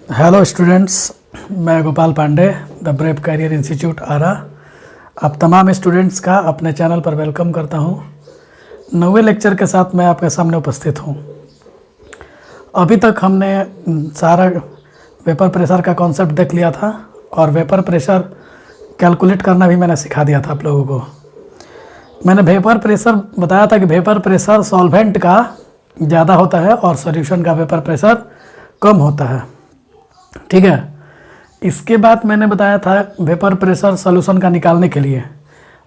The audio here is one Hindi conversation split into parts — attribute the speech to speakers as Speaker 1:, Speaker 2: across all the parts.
Speaker 1: हेलो स्टूडेंट्स, मैं Gopal Pandey the brave career institute Arrah आप तमाम स्टूडेंट्स का अपने चैनल पर वेलकम करता हूं। 9वें लेक्चर के साथ मैं आपके सामने उपस्थित हूं। अभी तक हमने सारा वेपर प्रेशर का कॉन्सेप्ट देख लिया था और वेपर प्रेशर कैलकुलेट करना भी मैंने सिखा दिया था आप लोगों को। मैंने वेपर प्रेशर बताया था कि वेपर प्रेशर सॉल्वेंट का ज़्यादा होता है और सॉल्यूशन का वेपर प्रेशर कम होता है। ठीक है, इसके बाद मैंने बताया था वेपर प्रेशर सॉल्यूशन का निकालने के लिए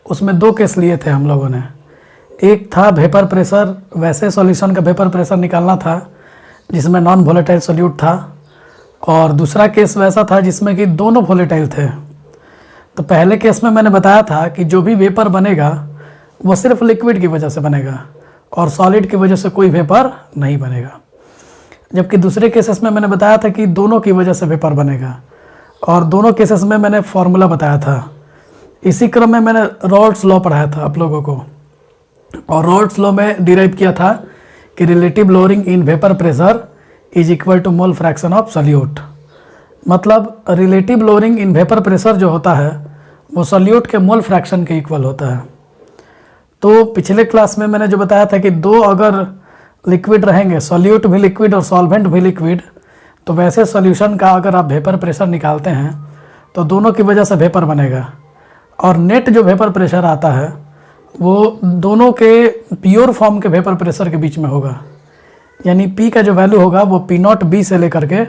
Speaker 1: उसमें दो केस लिए थे हम लोगों ने। एक था वेपर प्रेशर, वैसे सॉल्यूशन का वेपर प्रेशर निकालना था जिसमें नॉन वोलेटाइल सोल्यूट था, और दूसरा केस वैसा था जिसमें कि दोनों वोलेटाइल थे। तो पहले केस में मैंने बताया था कि जो भी वेपर बनेगा वो सिर्फ लिक्विड की वजह से बनेगा और सॉलिड की वजह से कोई वेपर नहीं बनेगा, जबकि दूसरे केसेस में मैंने बताया था कि दोनों की वजह से वेपर बनेगा, और दोनों केसेस में मैंने फॉर्मूला बताया था। इसी क्रम में मैंने रॉल्ड्स लॉ पढ़ाया था आप लोगों को, और रॉल्ड्स लॉ में डिराइव किया था कि relative lowering in vapour pressure is equal to mole fraction of solute. मतलब relative lowering in vapour pressure जो होता है वो सोल्यूट के मोल फ्रैक्शन के इक्वल होता है। तो पिछले क्लास में मैंने जो बताया था कि दो अगर लिक्विड रहेंगे, सॉल्यूट भी लिक्विड और सॉल्वेंट भी लिक्विड, तो वैसे सॉल्यूशन का अगर आप वेपर प्रेशर निकालते हैं तो दोनों की वजह से वेपर बनेगा, और नेट जो वेपर प्रेशर आता है वो दोनों के प्योर फॉर्म के वेपर प्रेशर के बीच में होगा। यानी पी का जो वैल्यू होगा वो पी नॉट बी से लेकर के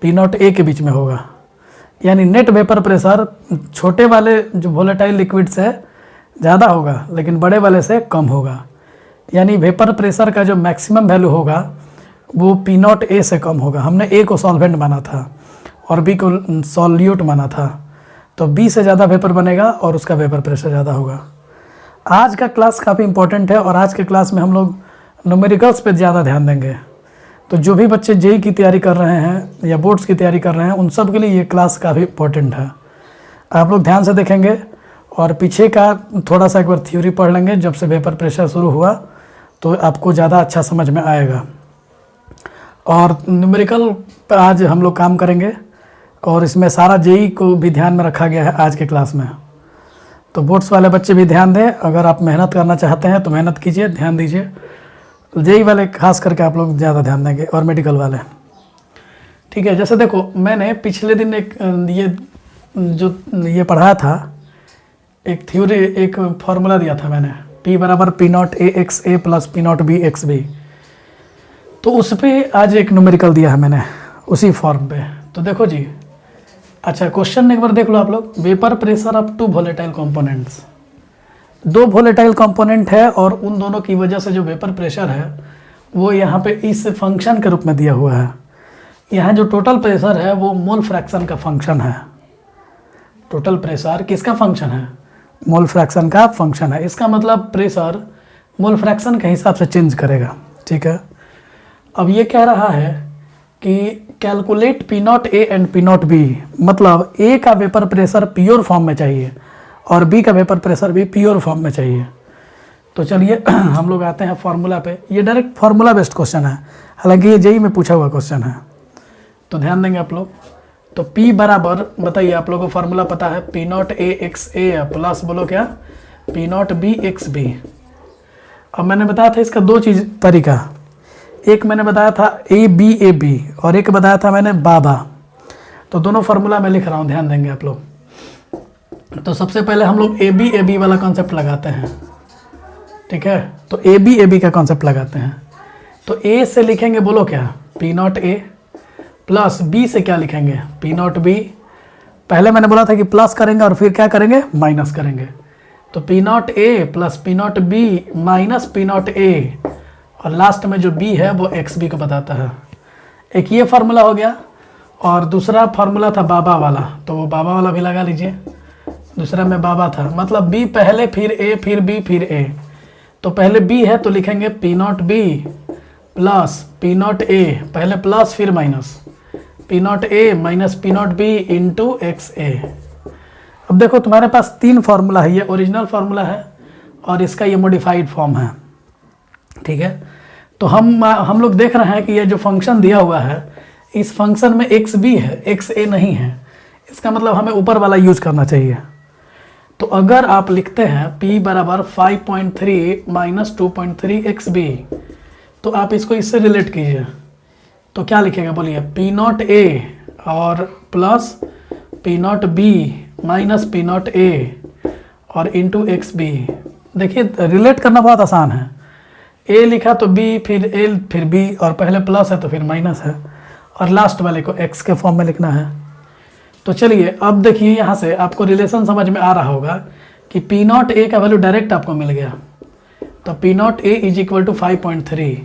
Speaker 1: पी नॉट ए के बीच में होगा। यानी नेट वेपर प्रेशर छोटे वाले जो वोलेटाइल लिक्विड से ज़्यादा होगा लेकिन बड़े वाले से कम होगा। यानी वेपर प्रेशर का जो मैक्सिमम वैल्यू होगा वो पी नॉट ए से कम होगा। हमने ए को सॉल्वेंट माना था और बी को सॉल्यूट माना था, तो बी से ज़्यादा वेपर बनेगा और उसका वेपर प्रेशर ज़्यादा होगा। आज का क्लास काफ़ी इंपॉर्टेंट है और आज के क्लास में हम लोग न्यूमेरिकल्स पे ज़्यादा ध्यान देंगे। तो जो भी बच्चे जेई की तैयारी कर रहे हैं या बोर्ड्स की तैयारी कर रहे हैं उन सब के लिए ये क्लास काफ़ी इंपॉर्टेंट है। आप लोग ध्यान से देखेंगे और पीछे का थोड़ा सा एक बार थ्योरी पढ़ लेंगे। जब से वेपर प्रेशर शुरू हुआ तो आपको ज़्यादा अच्छा समझ में आएगा। और न्यूमेरिकल पर आज हम लोग काम करेंगे और इसमें सारा जेई को भी ध्यान में रखा गया है आज के क्लास में। तो बोर्ड्स वाले बच्चे भी ध्यान दें, अगर आप मेहनत करना चाहते हैं तो मेहनत कीजिए, ध्यान दीजिए। जेई वाले खास करके आप लोग ज़्यादा ध्यान देंगे और मेडिकल वाले। ठीक है, जैसे देखो मैंने पिछले दिन ये पढ़ाया था, एक थ्योरी, एक फार्मूला दिया था मैंने, P बराबर P not A X A plus P not B X B. तो उस पर आज एक न्यूमेरिकल दिया है मैंने उसी फॉर्म पे। तो देखो जी, अच्छा क्वेश्चन एक बार देख लो आप लोग। Vapour pressure of two volatile components, दो वोलेटाइल कंपोनेंट है और उन दोनों की वजह से जो वेपर प्रेशर है वो यहाँ पे इस फंक्शन के रूप में दिया हुआ है। यहाँ जो टोटल प्रेशर है वो मोल फ्रैक्शन का फंक्शन है। टोटल प्रेशर किसका फंक्शन है? मोल फ्रैक्शन का फंक्शन है। इसका मतलब प्रेशर मोल फ्रैक्शन के हिसाब से चेंज करेगा। ठीक है, अब ये कह रहा है कि calculate P not A and P not be, मतलब ए का वेपर प्रेशर प्योर फॉर्म में चाहिए और बी का वेपर प्रेशर भी प्योर फॉर्म में चाहिए। तो चलिए हम लोग आते हैं फार्मूला पे। ये डायरेक्ट फार्मूला बेस्ड क्वेश्चन है, हालांकि ये जेई में पूछा हुआ क्वेश्चन है, तो ध्यान देंगे आप लोग। तो P बराबर, बताइए आप लोगों को फार्मूला पता है, P not A X A plus बोलो क्या P not B X B. अब मैंने बताया था इसका दो चीज़ तरीका, एक मैंने बताया था ए बी और एक बताया था मैंने बाबा। तो दोनों फार्मूला मैं लिख रहा हूँ, ध्यान देंगे आप लोग। तो सबसे पहले हम लोग ए बी वाला कॉन्सेप्ट लगाते हैं। ठीक है, तो ए बी का कॉन्सेप्ट लगाते हैं। तो ए से लिखेंगे बोलो क्या P not A, plus B से क्या लिखेंगे पी नॉट बी। पहले मैंने बोला था कि प्लस करेंगे और फिर क्या करेंगे माइनस करेंगे। तो P not A plus P not B minus P not A, और लास्ट में जो बी है वो एक्स बी को बताता है। एक ये फार्मूला हो गया, और दूसरा फार्मूला था बाबा वाला, तो वो बाबा वाला भी लगा लीजिए। दूसरा में बाबा था, मतलब बी पहले फिर ए फिर बी फिर ए। तो पहले बी है तो लिखेंगे P not B plus P not A, पहले प्लस फिर minus P not A minus P not B into X A. अब देखो तुम्हारे पास तीन फार्मूला है, ये ओरिजिनल फार्मूला है और इसका ये मॉडिफाइड फॉर्म है। ठीक है, तो हम लोग देख रहे हैं कि ये जो फंक्शन दिया हुआ है इस फंक्शन में एक्स बी है, एक्स ए नहीं है, इसका मतलब हमें ऊपर वाला यूज करना चाहिए। तो अगर आप लिखते हैं p बराबर 5.3 माइनस 2.3 एक्स बी, तो आप इसको इससे रिलेट कीजिए। तो क्या लिखेगा बोलिए, पी नॉट ए और plus P not B minus P not A और इंटू एक्स बी। देखिए रिलेट करना बहुत आसान है, ए लिखा तो बी, फिर ए, फिर बी, और पहले प्लस है तो फिर माइनस है, और लास्ट वाले को एक्स के फॉर्म में लिखना है। तो चलिए अब देखिए यहाँ से आपको रिलेशन समझ में आ रहा होगा कि पी नॉट ए का वैल्यू डायरेक्ट आपको मिल गया। तो P not A is equal to 5.3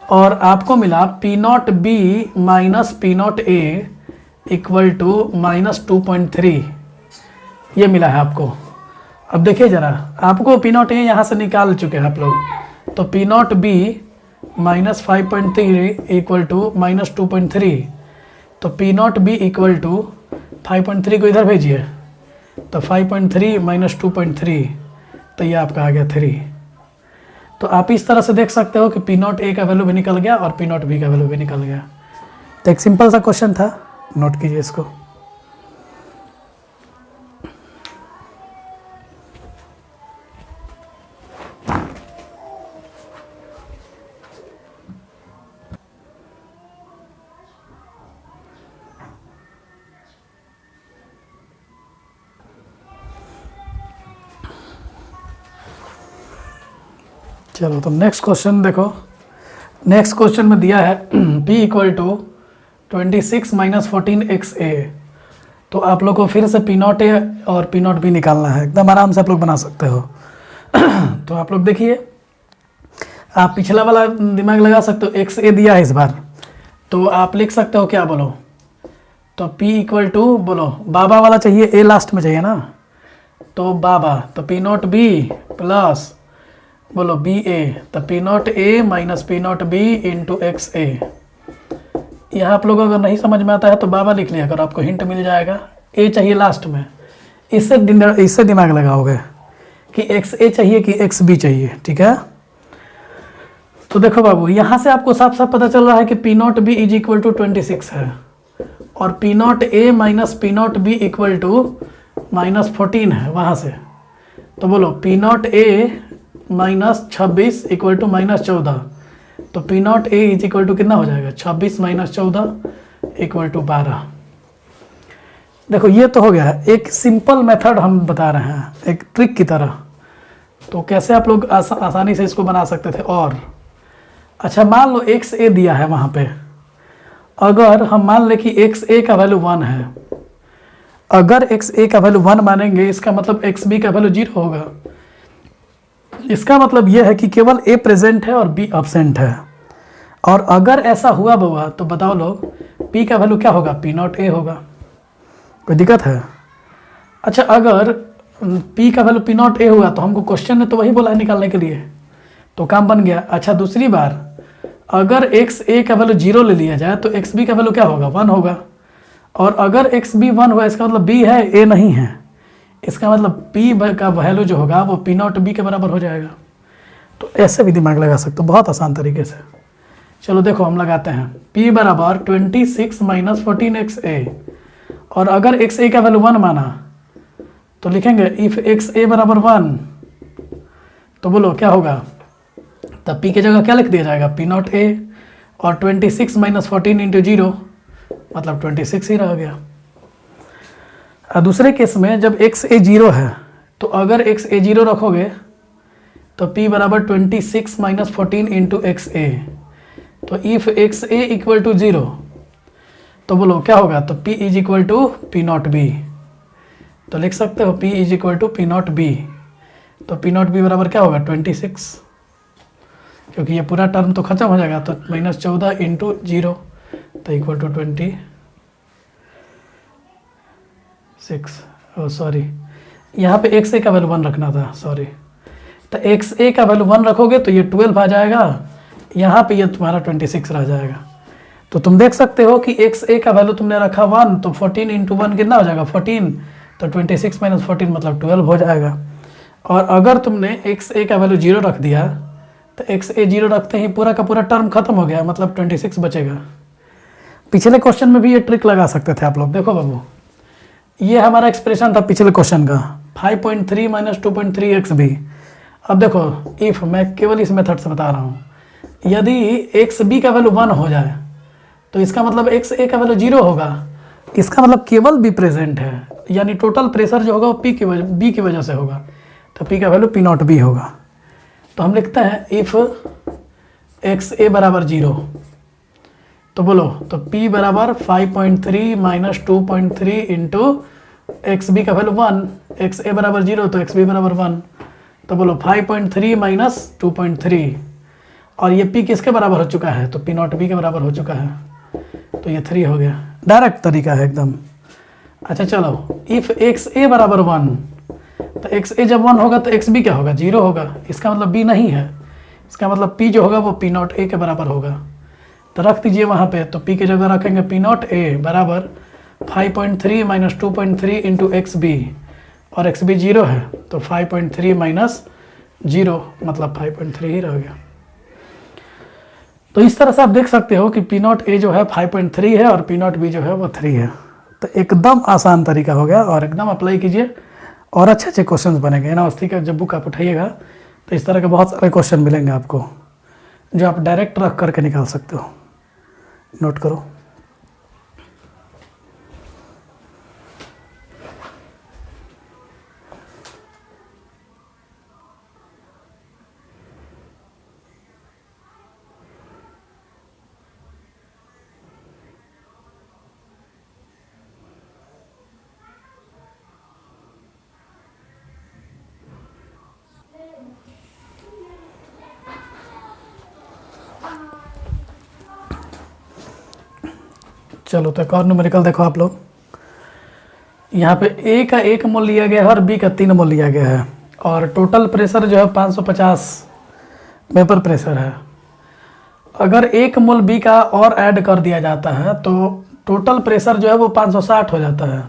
Speaker 1: और आपको मिला P not B minus P not A equal to minus 2.3, ये मिला है आपको। अब देखिए ज़रा, आपको पी नॉट ए यहाँ से निकाल चुके हैं आप लोग। तो P not B minus 5.3 equal to minus 2.3, तो P not B equal to 5.3 को इधर भेजिए, तो 5.3 माइनस 2.3, तो ये आपका आ गया 3। तो आप इस तरह से देख सकते हो कि पी नॉट ए का वैल्यू भी निकल गया और पी नॉट बी का वैल्यू भी निकल गया। तो एक सिंपल सा क्वेश्चन था, नोट कीजिए इसको। चलो तो नेक्स्ट क्वेश्चन देखो। नेक्स्ट क्वेश्चन में दिया है p equal to 26 minus 14 X A. तो आप लोग को फिर से पी नॉट ए और पी नॉट बी निकालना है, एकदम आराम से आप लोग बना सकते हो। तो आप लोग देखिए, आप पिछला वाला दिमाग लगा सकते हो, एक्स ए दिया है इस बार, तो आप लिख सकते हो क्या बोलो, तो p इक्वल टू बोलो बाबा वाला चाहिए, ए लास्ट में चाहिए ना, तो बाबा, तो पी नॉट बी प्लस बोलो बी ए, तो P not A minus P not B into X A. यहाँ आप लोगों को अगर नहीं समझ में आता है तो बाबा लिख लिया अगर आपको हिंट मिल जाएगा। ए चाहिए लास्ट में, इससे दिमाग लगाओगे कि एक्स ए चाहिए कि एक्स बी चाहिए, ठीक है। तो देखो बाबू, यहाँ से आपको साफ साफ पता चल रहा है कि P not B is equal to 26 है और P not A minus P not B equal to minus 14 है वहाँ से। तो बोलो P not A minus 26 equal to minus 14, तो P not A is equal to कितना हो जाएगा, 26 माइनस 14 इक्वल टू 12। देखो ये तो हो गया, एक सिंपल मेथड हम बता रहे हैं, एक ट्रिक की तरह। तो कैसे आप लोग आसानी से इसको बना सकते थे। और अच्छा मान लो एक्स ए दिया है वहाँ पे, अगर हम मान लें कि एक्स ए का वैल्यू 1 है, अगर एक्स ए का वैल्यू 1 मानेंगे इसका मतलब एक्स बी का वैल्यू 0 होगा। इसका मतलब यह है कि केवल ए प्रेजेंट है और बी अब्सेंट है। और अगर ऐसा हुआ बउआ तो बताओ लोग पी का वैल्यू क्या होगा, पी नॉट ए होगा। कोई दिक्कत है? अच्छा अगर पी का वैल्यू पी नॉट ए हुआ तो हमको क्वेश्चन ने तो वही बोला है निकालने के लिए, तो काम बन गया। अच्छा दूसरी बार, अगर एक्स ए का वैल्यू 0 ले लिया जाए तो एक्स बी का वैल्यू क्या होगा, 1 होगा। और अगर एक्स बी 1 हुआ इसका मतलब बी है, ए नहीं है, इसका मतलब p का वैल्यू जो होगा वो पी नॉट बी के बराबर हो जाएगा। तो ऐसे भी दिमाग लगा सकते हो बहुत आसान तरीके से। चलो देखो हम लगाते हैं, p बराबर 26 माइनस 14 एक्स ए, और अगर एक्स ए का वैल्यू 1 माना तो लिखेंगे इफ एक्स ए बराबर 1, तो बोलो क्या होगा, तब p की जगह क्या लिख दिया जाएगा, पी नॉट ए, और 26 माइनस 14 इंटू 0 मतलब 26 ही रह गया। दूसरे केस में जब एक्स ए 0 है, तो अगर एक्स ए 0 रखोगे तो p बराबर 26 माइनस 14 इंटू एक्स ए, तो if X A equal to 0 तो बोलो क्या होगा, तो p is equal to P not B. तो लिख सकते हो p is equal to P not B. तो पी नॉट बी बराबर क्या होगा, 26, क्योंकि ये पूरा टर्म तो खत्म हो जाएगा, तो माइनस 14 इंटू 0 तो इक्वल टू 26। सॉरी यहाँ पे एक्स ए का वैल्यू 1 रखना था, सॉरी। तो एक्स ए का वैल्यू 1 रखोगे तो ये 12 आ जाएगा, यहाँ पे ये तुम्हारा 26 रह जाएगा। तो तुम देख सकते हो कि एक्स ए का वैल्यू तुमने रखा 1, तो 14 इंटू 1 कितना हो जाएगा, 14, तो 26 माइनस 14 मतलब 12 हो जाएगा। और अगर तुमने एक्स ए का वैल्यू 0 रख दिया तो एक्स ए 0 रखते ही पूरा का पूरा टर्म खत्म हो गया, मतलब 26 बचेगा। पिछले क्वेश्चन में भी ये ट्रिक लगा सकते थे आप लोग। देखो बाबू, ये हमारा एक्सप्रेशन था पिछले क्वेश्चन का 5.3 माइनस 2.3 एक्स बी। अब देखो इफ़, मैं केवल इस मेथड से बता रहा हूँ, यदि एक्स बी का वैल्यू 1 हो जाए तो इसका मतलब एक्स ए का वैल्यू 0 होगा। इसका मतलब केवल बी प्रेजेंट है, यानी टोटल प्रेशर जो होगा वो बी की वजह से होगा, तो पी का वैल्यू पी नॉट बी होगा। तो हम लिखते हैं इफ़ एक्स ए बराबर 0, तो बोलो, तो P बराबर 5.3 माइनस 2.3 इंटू एक्स बी का वैल्यू 1, एक्स ए बराबर 0 तो एक्स बी बराबर 1, तो बोलो 5.3 माइनस 2.3, और ये P किसके बराबर हो चुका है, तो P नॉट बी के बराबर हो चुका है, तो ये 3 हो गया। डायरेक्ट तरीका है एकदम। अच्छा चलो, इफ़ एक्स ए बराबर 1, तो एक्स ए जब 1 होगा तो एक्स बी क्या होगा, 0 होगा। इसका मतलब बी नहीं है, इसका मतलब P जो होगा वो P नॉट ए के बराबर होगा। तो रख दीजिए वहाँ पे, तो P की जगह रखेंगे P नॉट ए बराबर 5.3 माइनस 2.3 इंटू एक्स बी, और एक्स बी 0 है तो 5.3 माइनस 0 मतलब 5.3 ही रह गया। तो इस तरह से आप देख सकते हो कि P नॉट ए जो है 5.3 है और P नॉट बी जो है वो 3 है। तो एकदम आसान तरीका हो गया, और एकदम अप्लाई कीजिए और अच्छे अच्छे क्वेश्चन बनेंगे। यूनिवर्सिटी का जब बुक आप उठाइएगा तो इस तरह के बहुत सारे क्वेश्चन मिलेंगे आपको, जो आप डायरेक्ट रख करके निकाल सकते हो। नोट करो। चलो तो एक और न्यूमेरिकल देखो आप लोग। यहाँ पे ए का 1 मोल लिया गया है और बी का 3 मोल लिया गया है, और टोटल प्रेशर जो है 550 वेपर प्रेशर है। अगर 1 मोल बी का और ऐड कर दिया जाता है तो टोटल प्रेशर जो है वो 560 हो जाता है।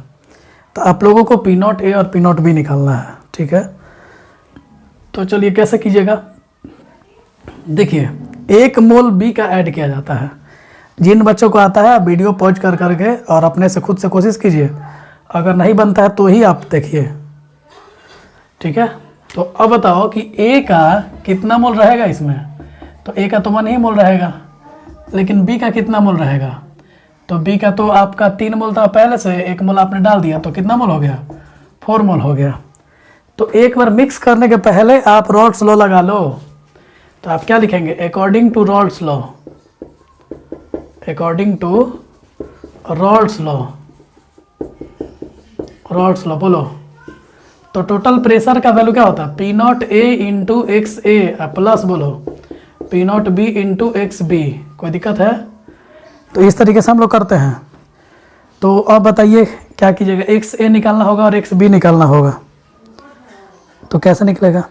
Speaker 1: तो आप लोगों को पी नॉट ए और पी नॉट बी निकालना है, ठीक है। तो चलिए कैसे कीजिएगा, देखिए 1 मोल बी का ऐड किया जाता है। जिन बच्चों को आता है वीडियो पॉज कर करके और अपने से खुद से कोशिश कीजिए, अगर नहीं बनता है तो ही आप देखिए, ठीक है। तो अब बताओ कि ए का कितना मोल रहेगा इसमें, तो ए का तो 1 ही मोल रहेगा, लेकिन बी का कितना मोल रहेगा, तो बी का तो आपका 3 मोल था पहले से, 1 मोल आपने डाल दिया तो कितना मोल हो गया, 4 मोल हो गया। तो एक बार मिक्स करने के पहले आप रॉल्स लॉ लगा लो। तो आप क्या लिखेंगे, according to Raoult's law, according to Raoult's law, Raoult's law बोलो। तो टोटल प्रेशर का वैल्यू क्या होता है, P not A into X A plus बोलो P not B into X B. कोई दिक्कत है, तो इस तरीके से हम लोग करते हैं। तो अब बताइए क्या कीजिएगा, एक्स ए निकालना होगा और एक्स बी निकालना होगा, तो कैसे निकलेगा,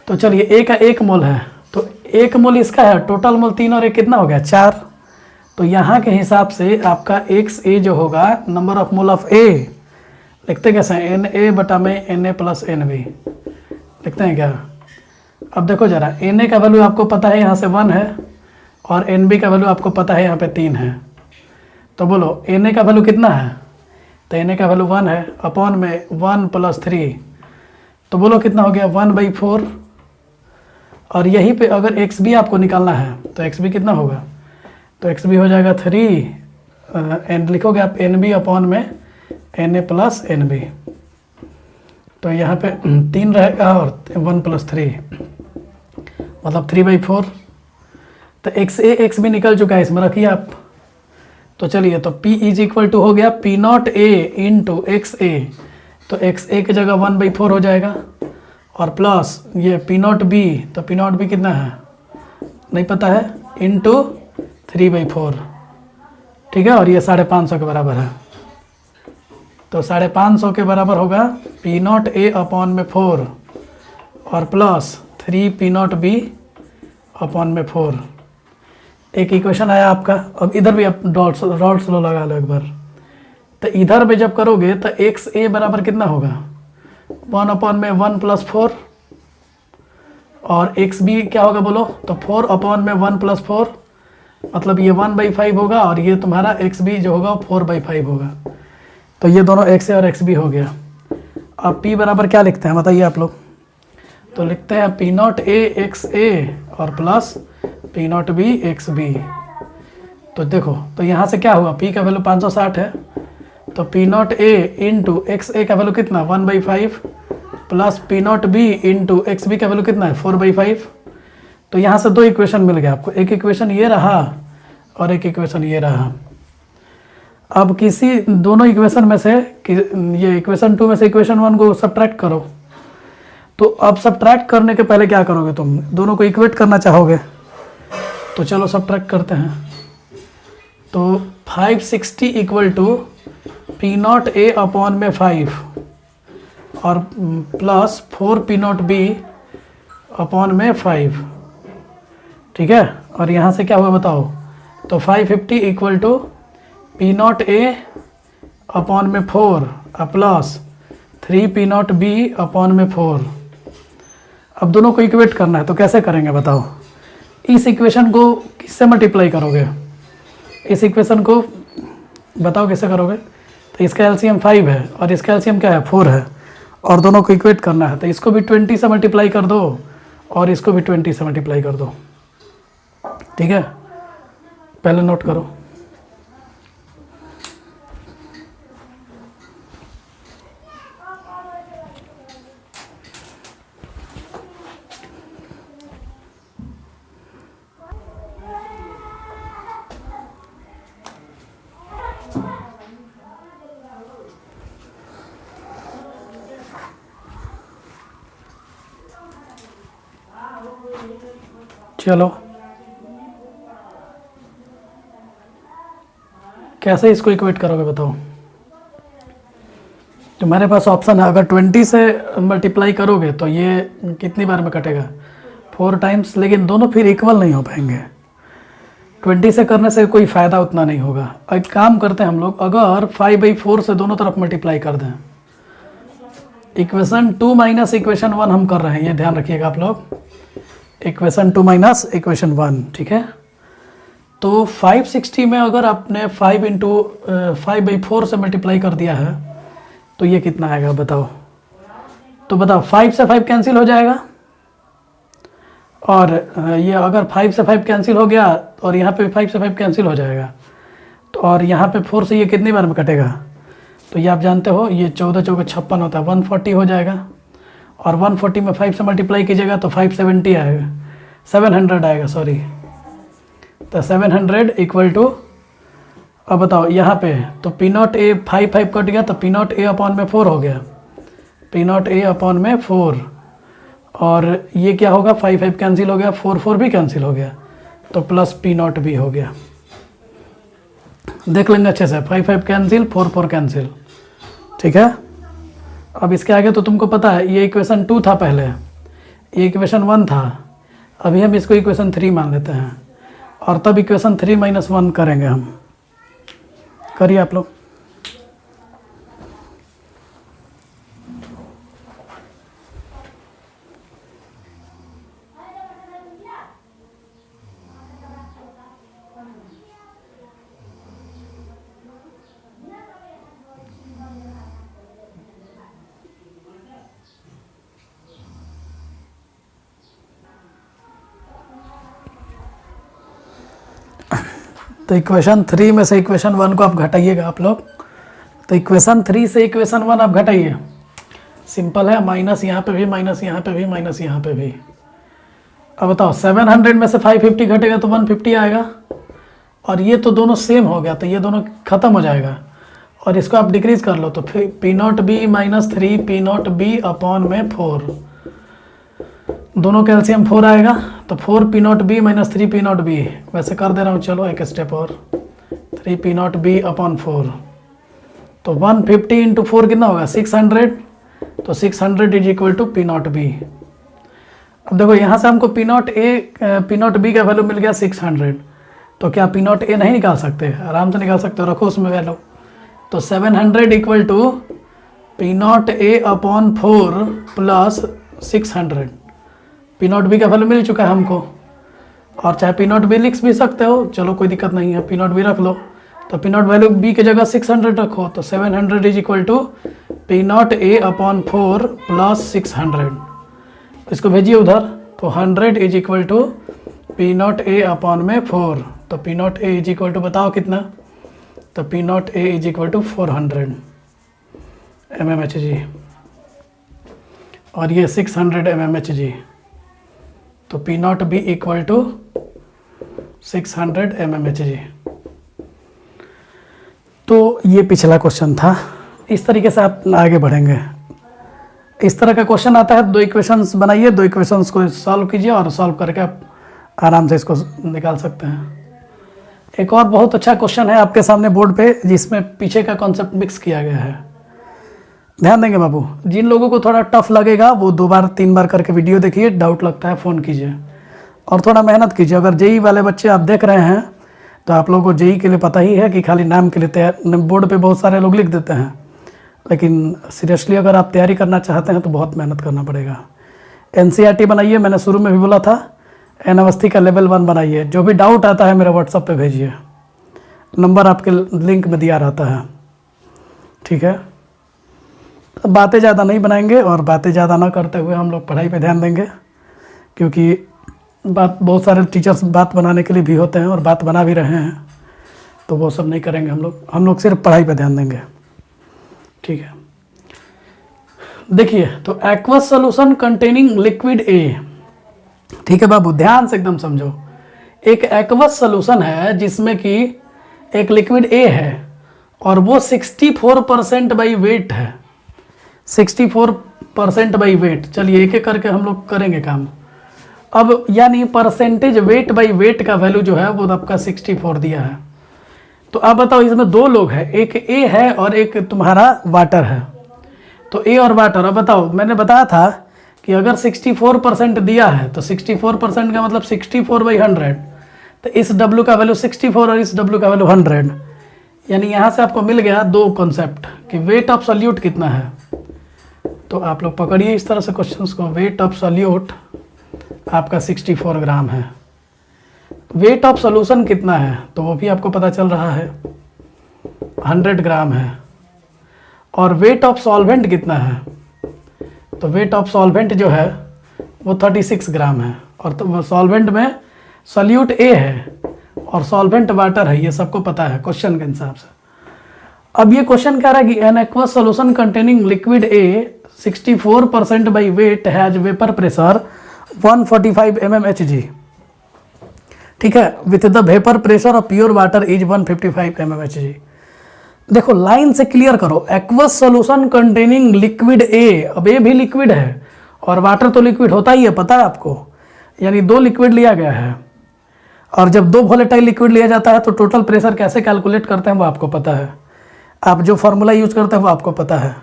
Speaker 1: तो चलिए ए का 1 मोल है तो 1 मोल इसका है, टोटल मोल 3 और 1 कितना हो गया 4। तो यहाँ के हिसाब से आपका एक्स ए जो होगा number of mole of A, लिखते कैसे हैं, एन ए बटा में N A plus N B लिखते हैं क्या। अब देखो जरा, एन ए का वैल्यू आपको पता है यहाँ से 1 है, और एन बी का वैल्यू आपको पता है यहाँ पे 3 है। तो बोलो एन ए का वैल्यू कितना है, तो एन ए का वैल्यू 1 है, अपॉन में 1 प्लस 3, तो बोलो कितना हो गया 1/4। और यहीं पे अगर एक्स बी आपको निकालना है तो एक्स बी कितना होगा, तो एक्स बी हो जाएगा 3 एन लिखोगे आप एन बी अपॉन में N A plus N B. तो यहाँ पे 3 रहेगा और 1 प्लस 3 मतलब 3/4। तो एक्स ए एक्स बी निकल चुका है, इसमें रखिए आप। तो चलिए, तो P इज इक्वल टू हो गया P not A into X A, तो एक्स ए की जगह 1/4 हो जाएगा, और प्लस ये पी नॉट बी, तो पी नॉट बी कितना है नहीं पता है, इंटू 3/4, ठीक है। और ये 550 के बराबर है, तो 550 के बराबर होगा पी नॉट ए अपॉन में 4 और plus 3 P not B upon में 4। एक इक्वेशन आया आपका। अब इधर भी आप रॉल्स लॉ लगा लो एक बार। तो इधर भी जब करोगे तो एक्स ए बराबर कितना होगा, 1 अपॉन में 1 प्लस 4, और एक्स बी क्या होगा बोलो, तो 4 अपॉन में 1 प्लस 4, मतलब ये 1/5 होगा, और ये तुम्हारा एक्स बी जो होगा 4/5 होगा। तो ये दोनों एक्स ए और एक्स बी हो गया। अब पी बराबर क्या लिखते हैं बताइए आप लोग, तो लिखते हैं P not A X A और plus P not B X B. तो देखो, तो यहाँ से क्या हुआ, पी का वैल्यू 560 है, तो P not A into X A का वैल्यू कितना 1/5 plus P not B into X B का वैल्यू कितना है 4/5। तो यहाँ से दो इक्वेशन मिल गया आपको, एक इक्वेशन ये रहा और एक इक्वेशन ये रहा। अब किसी दोनों इक्वेशन में से ये इक्वेशन 2 में से इक्वेशन 1 को सब्ट्रैक्ट करो। तो अब सब्ट्रैक्ट करने के पहले क्या करोगे, तुम दोनों को इक्वेट करना चाहोगे, तो चलो सब्ट्रैक्ट करते हैं। तो 560 equal to P not A upon में 5 और plus 4 P not B upon में 5, ठीक है। और यहाँ से क्या हुआ बताओ, तो 550 equal to P not A upon में 4 plus 3 P not B upon में 4। अब दोनों को इक्वेट करना है, तो कैसे करेंगे बताओ। इस इक्वेशन को किससे मल्टीप्लाई करोगे, इस इक्वेशन को बताओ कैसे करोगे। तो इसका एलसीएम 5 है और इसका एलसीएम क्या है 4 है, और दोनों को इक्वेट करना है। तो इसको भी 20 से मल्टीप्लाई कर दो और इसको भी 20 से मल्टीप्लाई कर दो, ठीक है। पहले नोट करो। चलो, कैसे इसको इक्वेट करोगे बताओ। तुम्हारे पास ऑप्शन है, अगर 20 से मल्टीप्लाई करोगे तो ये कितनी बार में कटेगा 4 टाइम्स, लेकिन दोनों फिर इक्वल नहीं हो पाएंगे। 20 से करने से कोई फ़ायदा उतना नहीं होगा। एक काम करते हैं हम लोग, अगर 5/4 से दोनों तरफ मल्टीप्लाई कर दें, इक्वेशन 2 माइनस इक्वेशन 1 हम कर रहे हैं, ये ध्यान रखिएगा आप लोग। इक्वेशन 2 माइनस इक्वेशन 1, ठीक है। तो 560 में अगर आपने 5/4 से मल्टीप्लाई कर दिया है तो ये कितना आएगा बताओ। तो बताओ 5 से 5 कैंसिल हो जाएगा, और ये अगर 5 से 5 कैंसिल हो गया और यहाँ पे 5 से 5 कैंसिल हो जाएगा, तो और यहाँ पे 4 से ये कितनी बार में कटेगा। तो ये आप जानते हो, ये 14 चौके 56 होता है, 140 हो जाएगा। और 140 में 5 से मल्टीप्लाई कीजिएगा तो 570 आएगा, 700 आएगा, सॉरी। तो 700 इक्वल टू, अब बताओ यहाँ पे तो पी नॉट ए 5 कट गया, तो पी नॉट ए अपॉन में 4 हो गया, पी नॉट ए अपॉन में 4। और ये क्या होगा, 5 कैंसिल हो गया, 4 भी कैंसिल हो गया, तो प्लस पी नॉट भी हो गया। देख लेंगे अच्छे से, 5 कैंसिल, 4 कैंसिल, ठीक है। अब इसके आगे तो तुमको पता है, ये इक्वेशन 2 था पहले, ये इक्वेशन 1 था, अभी हम इसको इक्वेशन 3 मान लेते हैं, और तब इक्वेशन 3 - 1 करेंगे हम। करिए आप लोग। तो इक्वेशन 3 में से इक्वेशन 1 को आप घटाइएगा आप लोग। तो इक्वेशन 3 से इक्वेशन 1 आप घटाइए, सिंपल है, माइनस यहाँ पे भी, माइनस यहाँ पे भी, माइनस यहाँ पे भी। अब बताओ 700 में से 550 घटेगा तो 150 आएगा, और ये तो दोनों सेम हो गया, तो ये दोनों ख़त्म हो जाएगा। और इसको आप डिक्रीज कर लो, तो फिर P not B minus 3 P not B upon में 4, दोनों कैल्शियम 4 आएगा, तो 4 P not B minus 3 P not be, वैसे कर दे रहा हूँ, चलो एक स्टेप और, 3 पी नॉट बी अपॉन 4। तो 150 इंटू 4 कितना होगा 600, तो 600 is equal to P not B. अब देखो यहाँ से हमको पी नॉट बी का वैल्यू मिल गया 600, तो क्या पी नॉट ए नहीं निकाल सकते, आराम से निकाल सकते हो, रखो उसमें वैल्यू। तो 700 equal to P not A upon 4 plus 600। P not B का वैल्यू मिल चुका है हमको, और चाहे पी नॉट बी लिख भी सकते हो, चलो कोई दिक्कत नहीं है, पी नॉट बी रख लो। तो पी नॉट वैल्यू बी की जगह 600 रखो, तो 700 is equal to P not A upon 4 plus 600। इसको भेजिए उधर, तो 100 is equal to P not A upon में 4। तो P not A is equal to बताओ कितना, तो P not A is equal to 400 mmHg, और ये 600 mmHg। तो P not B equal to 600 mmHg। तो ये पिछला क्वेश्चन था। इस तरीके से आप आगे बढ़ेंगे। इस तरह का क्वेश्चन आता है, 2 इक्वेशंस बनाइए, 2 इक्वेशंस को सॉल्व कीजिए और सॉल्व करके आप आराम से इसको निकाल सकते हैं। एक और बहुत अच्छा क्वेश्चन है आपके सामने बोर्ड पे, जिसमें पीछे का कॉन्सेप्ट मिक्स किया गया है। ध्यान देंगे बाबू, जिन लोगों को थोड़ा टफ लगेगा वो 2 बार 3 बार करके वीडियो देखिए, डाउट लगता है फ़ोन कीजिए और थोड़ा मेहनत कीजिए। अगर जेई वाले बच्चे आप देख रहे हैं तो आप लोगों को जेई के लिए पता ही है कि खाली नाम के लिए तैयार, बोर्ड पे बहुत सारे लोग लिख देते हैं, लेकिन सीरियसली अगर आप तैयारी करना चाहते हैं तो बहुत मेहनत करना पड़ेगा। एनसीईआरटी बनाइए, मैंने शुरू में भी बोला था, एन अवस्थी का लेवल 1 बनाइए। जो भी डाउट आता है मेरे व्हाट्सएप पे भेजिए, नंबर आपके लिंक में दिया रहता है, ठीक है। बातें ज़्यादा नहीं बनाएंगे और बातें ज़्यादा ना करते हुए हम लोग पढ़ाई पे ध्यान देंगे, क्योंकि बात बहुत सारे टीचर्स बात बनाने के लिए भी होते हैं और बात बना भी रहे हैं, तो वो सब नहीं करेंगे हम लोग सिर्फ पढ़ाई पे ध्यान देंगे, ठीक है। देखिए, तो aqueous solution containing liquid A, ठीक है बाबू, ध्यान से एकदम समझो। एक एक्वस सॉल्यूशन है जिसमें कि एक लिक्विड ए है और वो 64% बाई वेट है, 64% बाई वेट। चलिए एक एक करके हम लोग करेंगे काम। अब यानी परसेंटेज वेट बाई वेट का वैल्यू जो है वो आपका 64 दिया है। तो आप बताओ, इसमें 2 लोग हैं, एक ए है और एक तुम्हारा वाटर है। तो ए और वाटर, अब बताओ, मैंने बताया था कि अगर 64% दिया है तो 64% का मतलब 64/100। तो इस W का वैल्यू 64 और इस W का वैल्यू 100। यानी यहाँ से आपको मिल गया 2 कॉन्सेप्ट कि वेट ऑफ सॉल्यूट कितना है। तो आप लोग पकड़िए इस तरह से क्वेश्चंस को। वेट ऑफ सॉल्यूट आपका 64 ग्राम है। वेट ऑफ सॉल्यूशन कितना है तो वो भी आपको पता चल रहा है, 100 ग्राम है। और वेट ऑफ सॉल्वेंट कितना है, तो वेट ऑफ सॉल्वेंट जो है वो 36 ग्राम है। और तो सॉल्वेंट में सॉल्यूट ए है और सॉल्वेंट वाटर है, ये सबको पता है क्वेश्चन के हिसाब से। अब ये क्वेश्चन कह रहा है कि an aqueous solution containing liquid A 64% by wait has vapour pressure 145 mmHg, ठीक है, with the vapour pressure of pure water is 155 mmHg। देखो लाइन से क्लियर करो, aqueous solution containing liquid A, अब ए भी लिक्विड है और वाटर तो लिक्विड होता ही है, पता है आपको, यानी 2 लिक्विड लिया गया है। और जब 2 वोलेटाइल लिक्विड लिया जाता है तो टोटल प्रेशर कैसे कैलकुलेट करते हैं वो आपको पता है, आप जो फॉर्मूला यूज करते हैं वो आपको पता है।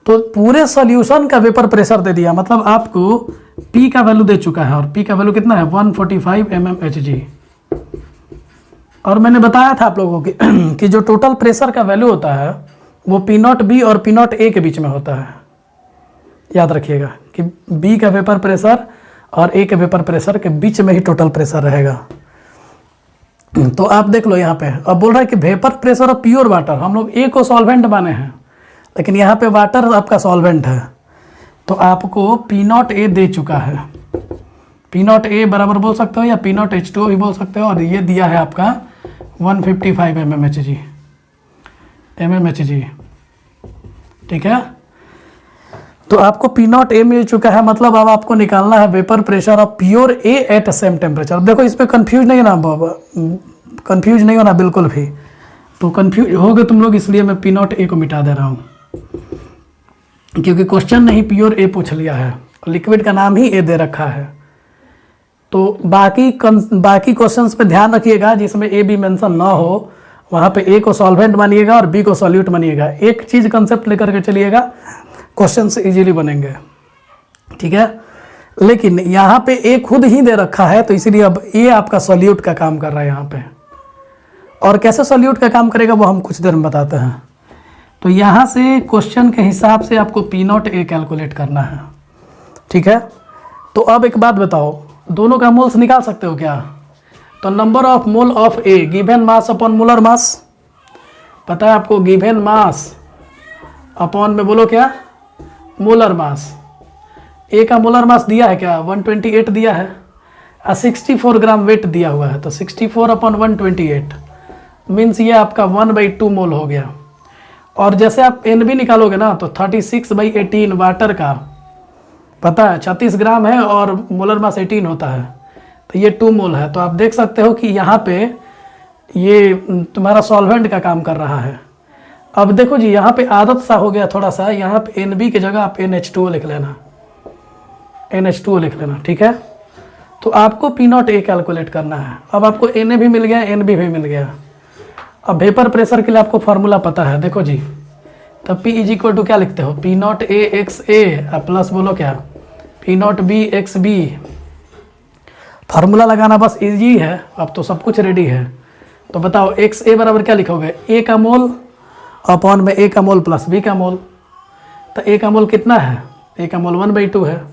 Speaker 1: तो पूरे सॉल्यूशन का वेपर प्रेशर दे दिया, मतलब आपको P का वैल्यू दे चुका है, और P का वैल्यू कितना है 145 mmHg। और मैंने बताया था आप लोगों को कि जो टोटल प्रेशर का वैल्यू होता है वो P0B और P0A के बीच में होता है। याद रखिएगा कि B का वेपर प्रेशर और A के वेपर प्रेशर के बीच में ही टोटल प्रेशर रहेगा। तो आप देख लो यहाँ पे, अब बोल रहा है कि वेपर प्रेशर और प्योर वाटर, हम लोग A को सॉल्वेंट माने हैं, लेकिन यहाँ पे वाटर आपका सॉल्वेंट है। तो आपको P0A दे चुका है, P0A बराबर बोल सकते हो या P0H2O भी बोल सकते हो, और ये दिया है आपका 155 mmHg, ठीक है। तो आपको P0A मिल चुका है, मतलब अब आपको निकालना है vapour pressure of pure A at same temperature. अब देखो इस पर कंफ्यूज नहीं होना बिल्कुल भी, तो कंफ्यूज हो गए तुम लोग, इसलिए मैं P0A को मिटा दे रहा हूँ, क्योंकि क्वेश्चन ने ही प्योर ए पूछ लिया है, लिक्विड का नाम ही ए दे रखा है। तो बाकी क्वेश्चंस पे ध्यान रखिएगा जिसमें ए बी मेंशन ना हो, वहाँ पे ए को सॉल्वेंट मानिएगा और बी को सॉल्यूट मानिएगा। एक चीज़ कंसेप्ट लेकर के चलिएगा, क्वेश्चंस इजीली बनेंगे, ठीक है। लेकिन यहाँ पे ए खुद ही दे रखा है, तो इसीलिए अब ए आपका सॉल्यूट का काम कर रहा है यहाँ पे। और कैसे सॉल्यूट का काम करेगा वो हम कुछ देर में बताते हैं। तो यहाँ से क्वेश्चन के हिसाब से आपको पी नॉट ए कैलकुलेट करना है, ठीक है। तो अब एक बात बताओ, दोनों का मोल्स निकाल सकते हो क्या? तो number of mole of A given mass upon molar mass, पता है आपको, गिवन मास अपॉन में बोलो क्या, मोलर मास। ए का मोलर मास दिया है क्या, 128 दिया है, 64 ग्राम वेट दिया हुआ है, तो 64 अपॉन 128 मीन्स ये आपका 1/2 मोल हो गया। और जैसे आप एन बी निकालोगे ना, तो 36/18 वाटर का, पता है 36 ग्राम है और मोलर मास 18 होता है, तो ये 2 मोल है। तो आप देख सकते हो कि यहाँ पे ये तुम्हारा सॉल्वेंट का काम कर रहा है। अब देखो जी, यहाँ पे आदत सा हो गया थोड़ा सा, यहाँ पे NB की जगह आप NH2O लिख लेना, NH2O लिख लेना, ठीक है। तो आपको पी नॉट ए कैलकुलेट करना है। अब आपको Na भी मिल गया, NB भी मिल गया। अब वेपर प्रेशर के लिए आपको फार्मूला पता है, देखो जी, तब P इज इक्वल टू क्या लिखते हो, P not A X A plus बोलो क्या, P not B X B. Formula लगाना बस इजी है, अब तो सब कुछ रेडी है। तो बताओ एक्स ए बराबर क्या लिखोगे, ए का मोल अपॉन में ए का मोल प्लस बी का मोल। तो ए का मोल कितना है, ए का मोल 1/2 है,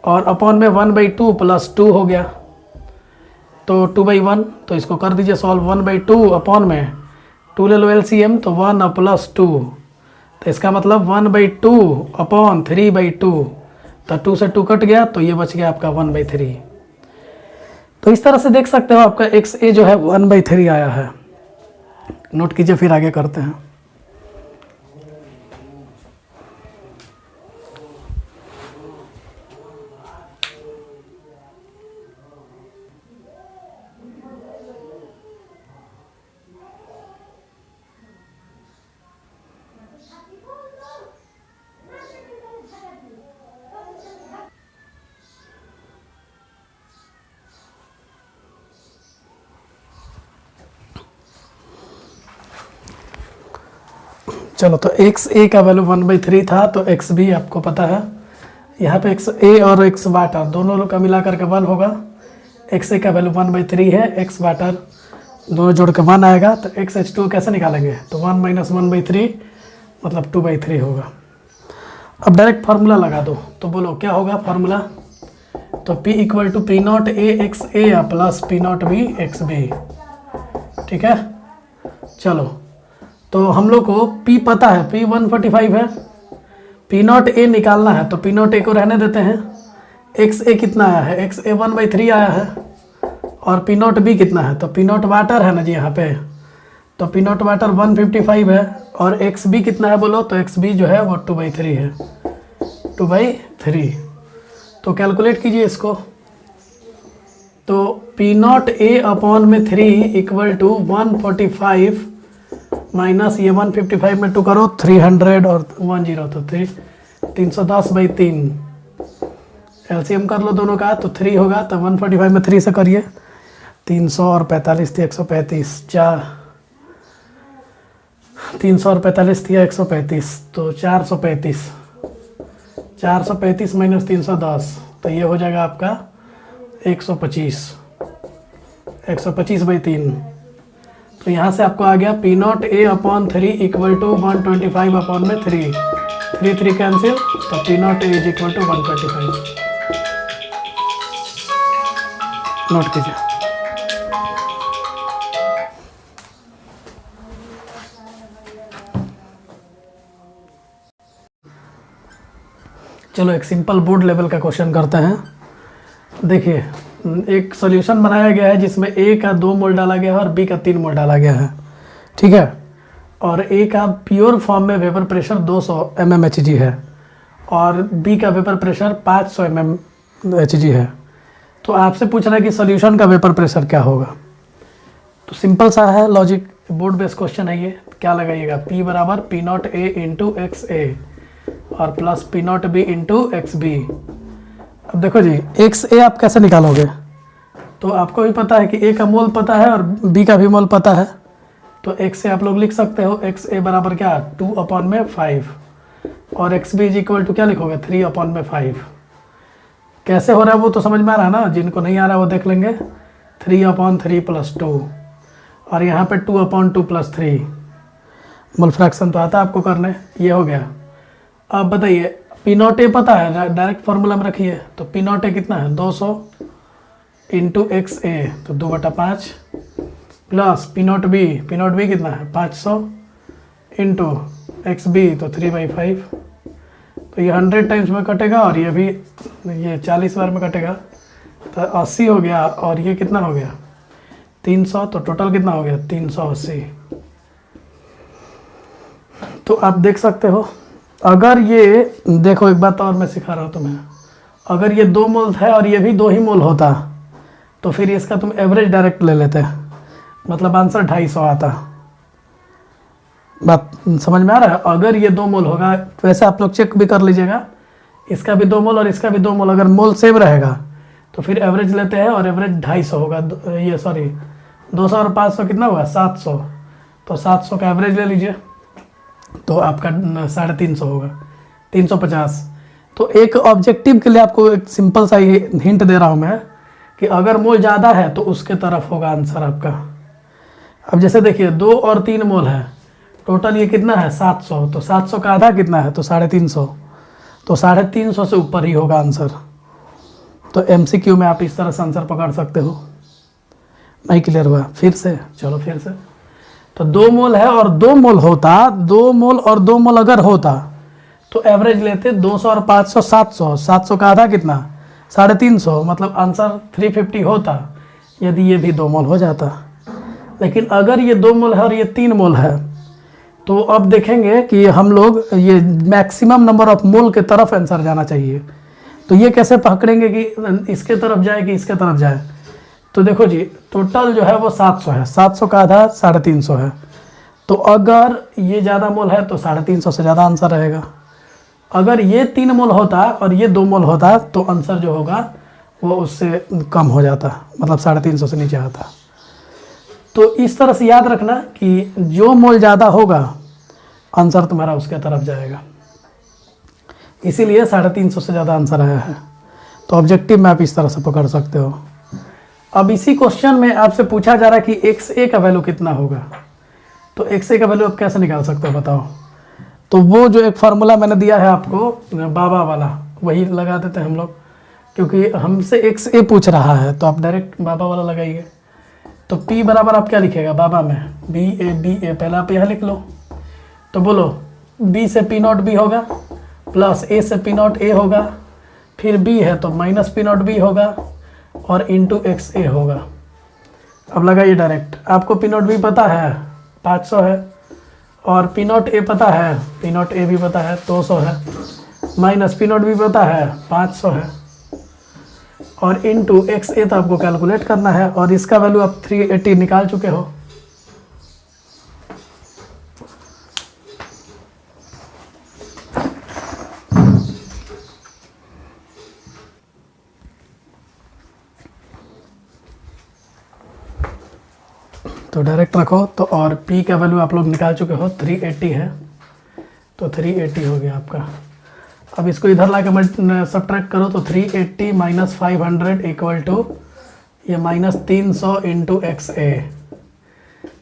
Speaker 1: और अपॉन में 1/2 प्लस 2 हो गया, तो 2/1। तो इसको कर दीजिए सॉल्व, 1/2 अपॉन में 2 ले लो LCM, तो 1 प्लस 2, तो इसका मतलब 1/2 अपॉन 3/2, तो 2 से 2 कट गया, तो ये बच गया आपका 1/3। तो इस तरह से देख सकते हो आपका एक्स ए जो है 1/3 आया है। नोट कीजिए, फिर आगे करते हैं। चलो, तो एक्स ए का वैल्यू 1/3 था, तो एक्स बी आपको पता है, यहाँ पे एक्स ए और एक्स वाटर दोनों का मिला करके 1 होगा। एक्स ए का वैल्यू 1/3 है, एक्स वाटर दोनों जोड़ के 1 आएगा, तो एक्स H2 कैसे निकालेंगे, तो 1 - 1/3 मतलब 2/3 होगा। अब डायरेक्ट फार्मूला लगा दो, तो बोलो क्या होगा फार्मूला, तो P equal to P not A X A plus P not B X B, ठीक है। चलो, तो हम लोग को P पता है, P 145 है, पी नॉट ए निकालना है, तो पी नॉट ए को रहने देते हैं। एक्स ए कितना आया है, एक्स ए 1/3 आया है, और पी नॉट बी कितना है, तो पी नॉट वाटर है ना जी यहाँ पे, तो पी नॉट वाटर 155 है, और एक्स बी कितना है बोलो, तो एक्स बी जो है वो 2/3 है, 2/3। तो कैलकुलेट कीजिए इसको, तो पी नॉट ए अपॉन में 3 इक्वल टू 145 माइनस ये 155 में 2 करो, 300 और 10, तो 310/3। एलसीएम कर लो दोनों का, तो 3 होगा, तो 145 में 3 से करिए, 300 और 45 थी 135, 300 और 45 थी 135, तो 435, 435 माइनस 310, तो ये हो जाएगा आपका 125, 125/3। तो यहाँ से आपको आ गया P not A upon 3 equal to 125 upon में 3, 3 कैंसिल, तो P not A is equal to 125। Note कीजिए। चलो, एक सिंपल बोर्ड लेवल का क्वेश्चन करते हैं। देखिए, एक सॉल्यूशन बनाया गया है जिसमें ए का 2 मोल डाला गया है और बी का 3 मोल डाला गया है, ठीक है। और ए का प्योर फॉर्म में वेपर प्रेशर 200 mmHg है, और बी का वेपर प्रेशर 500 mmHg है। तो आपसे पूछ रहा है कि सॉल्यूशन का वेपर प्रेशर क्या होगा। तो सिंपल सा है लॉजिक, बोर्ड बेस्ड क्वेश्चन है ये। क्या लगाइएगा, P बराबर P not A into X A और plus P not B into X B. अब देखो जी, एक्स ए आप कैसे निकालोगे, तो आपको भी पता है कि ए का मोल पता है और बी का भी मोल पता है, तो एक्स ए आप लोग लिख सकते हो, एक्स ए बराबर क्या, 2/5, और X B is equal to क्या लिखोगे, 3/5। कैसे हो रहा है वो तो समझ में आ रहा है ना, जिनको नहीं आ रहा है वो देख लेंगे। 3/3 + 2, और यहाँ पे 2/2 + 3। मोल फ्रैक्शन तो आता है आपको करने, ये हो गया। अब बताइए पी नॉट ए पता है, डायरेक्ट फार्मूला में रखिए। तो पी नॉट ए कितना है 200 इंटू एक्स ए, तो 2/5 प्लस पी नॉट बी कितना है 500 इंटू एक्स बी, तो 3/5। तो ये 100 टाइम्स में कटेगा और ये भी ये 40 बार में कटेगा, तो 80 हो गया। और ये कितना हो गया 300, तो टोटल कितना हो गया 380। तो आप देख सकते हो, अगर ये देखो एक बात और मैं सिखा रहा हूँ तुम्हें, अगर ये 2 मोल है और ये भी 2 ही मोल होता तो फिर इसका तुम एवरेज डायरेक्ट ले लेते, मतलब आंसर 250 आता। बात समझ में आ रहा है? अगर ये 2 मोल होगा, वैसे आप लोग चेक भी कर लीजिएगा, इसका भी 2 मोल और इसका भी 2 मोल, अगर मोल सेम रहेगा तो फिर एवरेज लेते हैं और एवरेज 250 होगा। ये सॉरी 200 और 500 कितना हुआ 700, तो 700 का एवरेज ले लीजिए, तो आपका 350 होगा 350। तो एक ऑब्जेक्टिव के लिए आपको एक सिंपल सा ये हिंट दे रहा हूँ मैं कि अगर मोल ज़्यादा है तो उसके तरफ होगा आंसर आपका। अब जैसे देखिए 2 और 3 मोल है, टोटल ये कितना है 700, तो 700 का आधा कितना है तो 350, तो 350 से ऊपर ही होगा आंसर। तो MCQ में आप इस तरह से आंसर पकड़ सकते हो। नहीं क्लियर हुआ? फिर से चलो फिर से। तो 2 मोल है और 2 मोल होता, 2 मोल और 2 मोल अगर होता तो एवरेज लेते 200 और 500 700, 700 का आधा कितना 350, मतलब आंसर 350 होता यदि ये भी 2 मोल हो जाता। लेकिन अगर ये 2 मोल है और ये 3 मोल है, तो अब देखेंगे कि हम लोग ये मैक्सिमम नंबर ऑफ मोल के तरफ आंसर जाना चाहिए। तो ये कैसे पकड़ेंगे कि इसके तरफ जाए कि इसके तरफ जाए? तो देखो जी, टोटल जो है वो 700 है, 700 का आधा 350 है, तो अगर ये ज़्यादा मोल है तो 350 से ज़्यादा आंसर रहेगा। अगर ये 3 मोल होता और ये 2 मोल होता तो आंसर जो होगा वो उससे कम हो जाता, मतलब 350 से नीचे आता। तो इस तरह से याद रखना कि जो मोल ज़्यादा होगा आंसर तुम्हारा उसके तरफ जाएगा, इसीलिए 350 से ज़्यादा आंसर आया है। तो ऑब्जेक्टिव में आप इस तरह से पकड़ सकते हो। अब इसी क्वेश्चन में आपसे पूछा जा रहा है कि XA का वैल्यू कितना होगा, तो XA का वैल्यू आप कैसे निकाल सकते हो बताओ? तो वो जो एक फार्मूला मैंने दिया है आपको बाबा वाला, वही लगा देते हैं हम लोग, क्योंकि हमसे XA पूछ रहा है तो आप डायरेक्ट बाबा वाला लगाइए। तो P बराबर आप क्या लिखेगा बाबा में BA पहले आप यहाँ लिख लो। तो बोलो B से P नॉट B होगा, प्लस A से P नॉट A होगा, फिर B है तो माइनस P नॉट B होगा, और इंटू XA होगा। अब लगाइए डायरेक्ट। आपको P नॉट B पता है 500 है, और P नॉट A पता है, P नॉट A भी पता है 200 है, माइनस P नॉट B पता है 500 है, और इंटू XA तो आपको कैलकुलेट करना है, और इसका वैल्यू आप 380 निकाल चुके हो। तो डायरेक्ट रखो तो, और P का वैल्यू आप लोग निकाल चुके हो 380 है, तो 380 हो गया आपका। अब इसको इधर ला के सब्ट्रैक्ट करो, तो 380 माइनस 500 इक्वल टू ये -300 इंटू XA,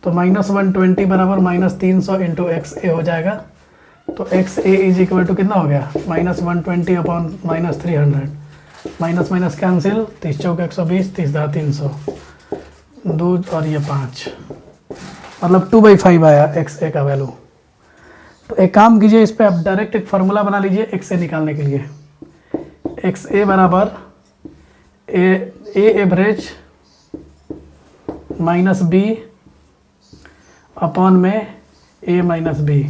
Speaker 1: तो -120 बराबर -300 इंटू XA हो जाएगा। तो XA इज इक्वल टू कितना हो गया -120 अपॉन -300, माइनस माइनस कैंसिल, 30 चौक 120, 30 दहा 300, 2 और ये 5, मतलब 2/5 आया XA का वैल्यू। तो एक काम कीजिए, इस पे आप डायरेक्ट एक फार्मूला बना लीजिए XA निकालने के लिए। XA बराबर A average minus B upon में A माइनस B।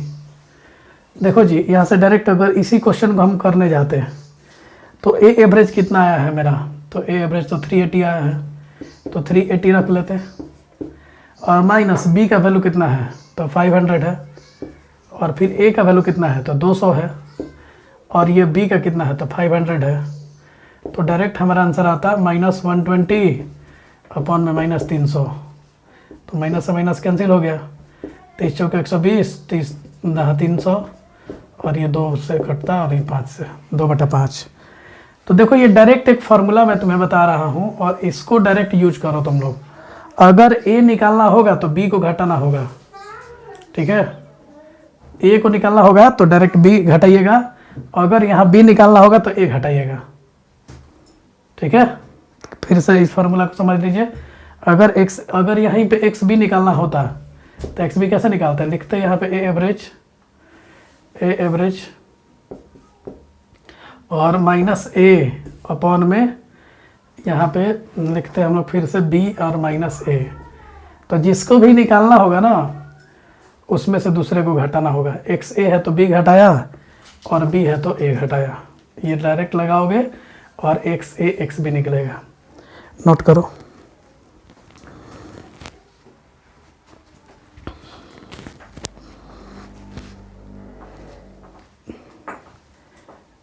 Speaker 1: देखो जी, यहाँ से डायरेक्ट अगर इसी क्वेश्चन को हम करने जाते हैं तो A एवरेज कितना आया है मेरा, तो A एवरेज तो 380 आया है, तो 380 रख लेते हैं, और माइनस B का वैल्यू कितना है तो 500 है, और फिर A का वैल्यू कितना है तो 200 है, और ये B का कितना है तो 500 है। तो डायरेक्ट हमारा आंसर आता है -120 अपॉन में -300, तो माइनस से माइनस कैंसिल हो गया, 30 चौक 120, 30 दहा 300, और ये 2 से कटता और ये 5 से 2/5। तो देखो ये डायरेक्ट एक फार्मूला मैं तुम्हें बता रहा हूँ, और इसको डायरेक्ट यूज करो तुम लोग। अगर A निकालना होगा तो B को घटाना होगा, ठीक है। ए को निकालना होगा तो डायरेक्ट बी घटाइएगा, अगर यहाँ बी निकालना होगा तो ए घटाइएगा। ठीक है, फिर से इस फार्मूला को समझ लीजिए। अगर यहीं पे एक्स बी निकालना होता तो एक्स बी कैसे निकालते हैं, लिखते हैं यहाँ पे ए एवरेज और माइनस ए अपॉन में यहाँ पे लिखते हैं हम लोग फिर से बी और माइनस ए। तो जिसको भी निकालना होगा ना उसमें से दूसरे को घटाना होगा। एक्स ए है तो बी घटाया और बी है तो ए घटाया, ये डायरेक्ट लगाओगे और एक्स ए एक्स बी निकलेगा। नोट करो।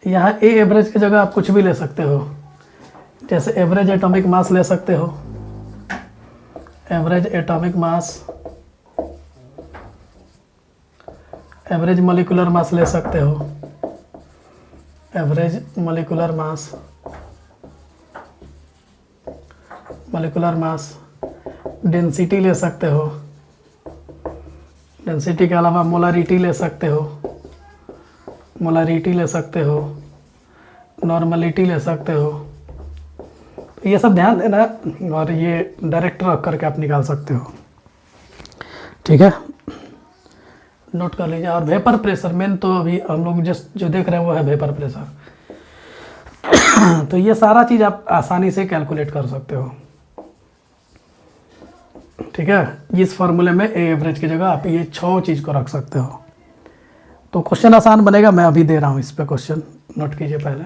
Speaker 1: यहाँ ए एवरेज की जगह आप कुछ भी ले सकते हो, जैसे एवरेज एटॉमिक मास ले सकते हो, average atomic mass, average molecular mass ले सकते हो, एवरेज मॉलिक्यूलर मास, डेंसिटी ले सकते हो, डेंसिटी के अलावा मोलारिटी ले सकते हो, नॉर्मलिटी ले सकते हो। तो ये सब ध्यान देना और ये डायरेक्ट रख करके आप निकाल सकते हो। ठीक है, नोट कर लीजिए। और वेपर प्रेशर मेन तो अभी हम लोग जो देख रहे हैं वो है वेपर प्रेशर। तो ये सारा चीज़ आप आसानी से कैलकुलेट कर सकते हो। ठीक है, इस फॉर्मूले में ए एवरेज की जगह आप ये 6 चीज़ को रख सकते हो। तो क्वेश्चन आसान बनेगा, मैं अभी दे रहा हूँ इस पे क्वेश्चन, नोट कीजिए पहले।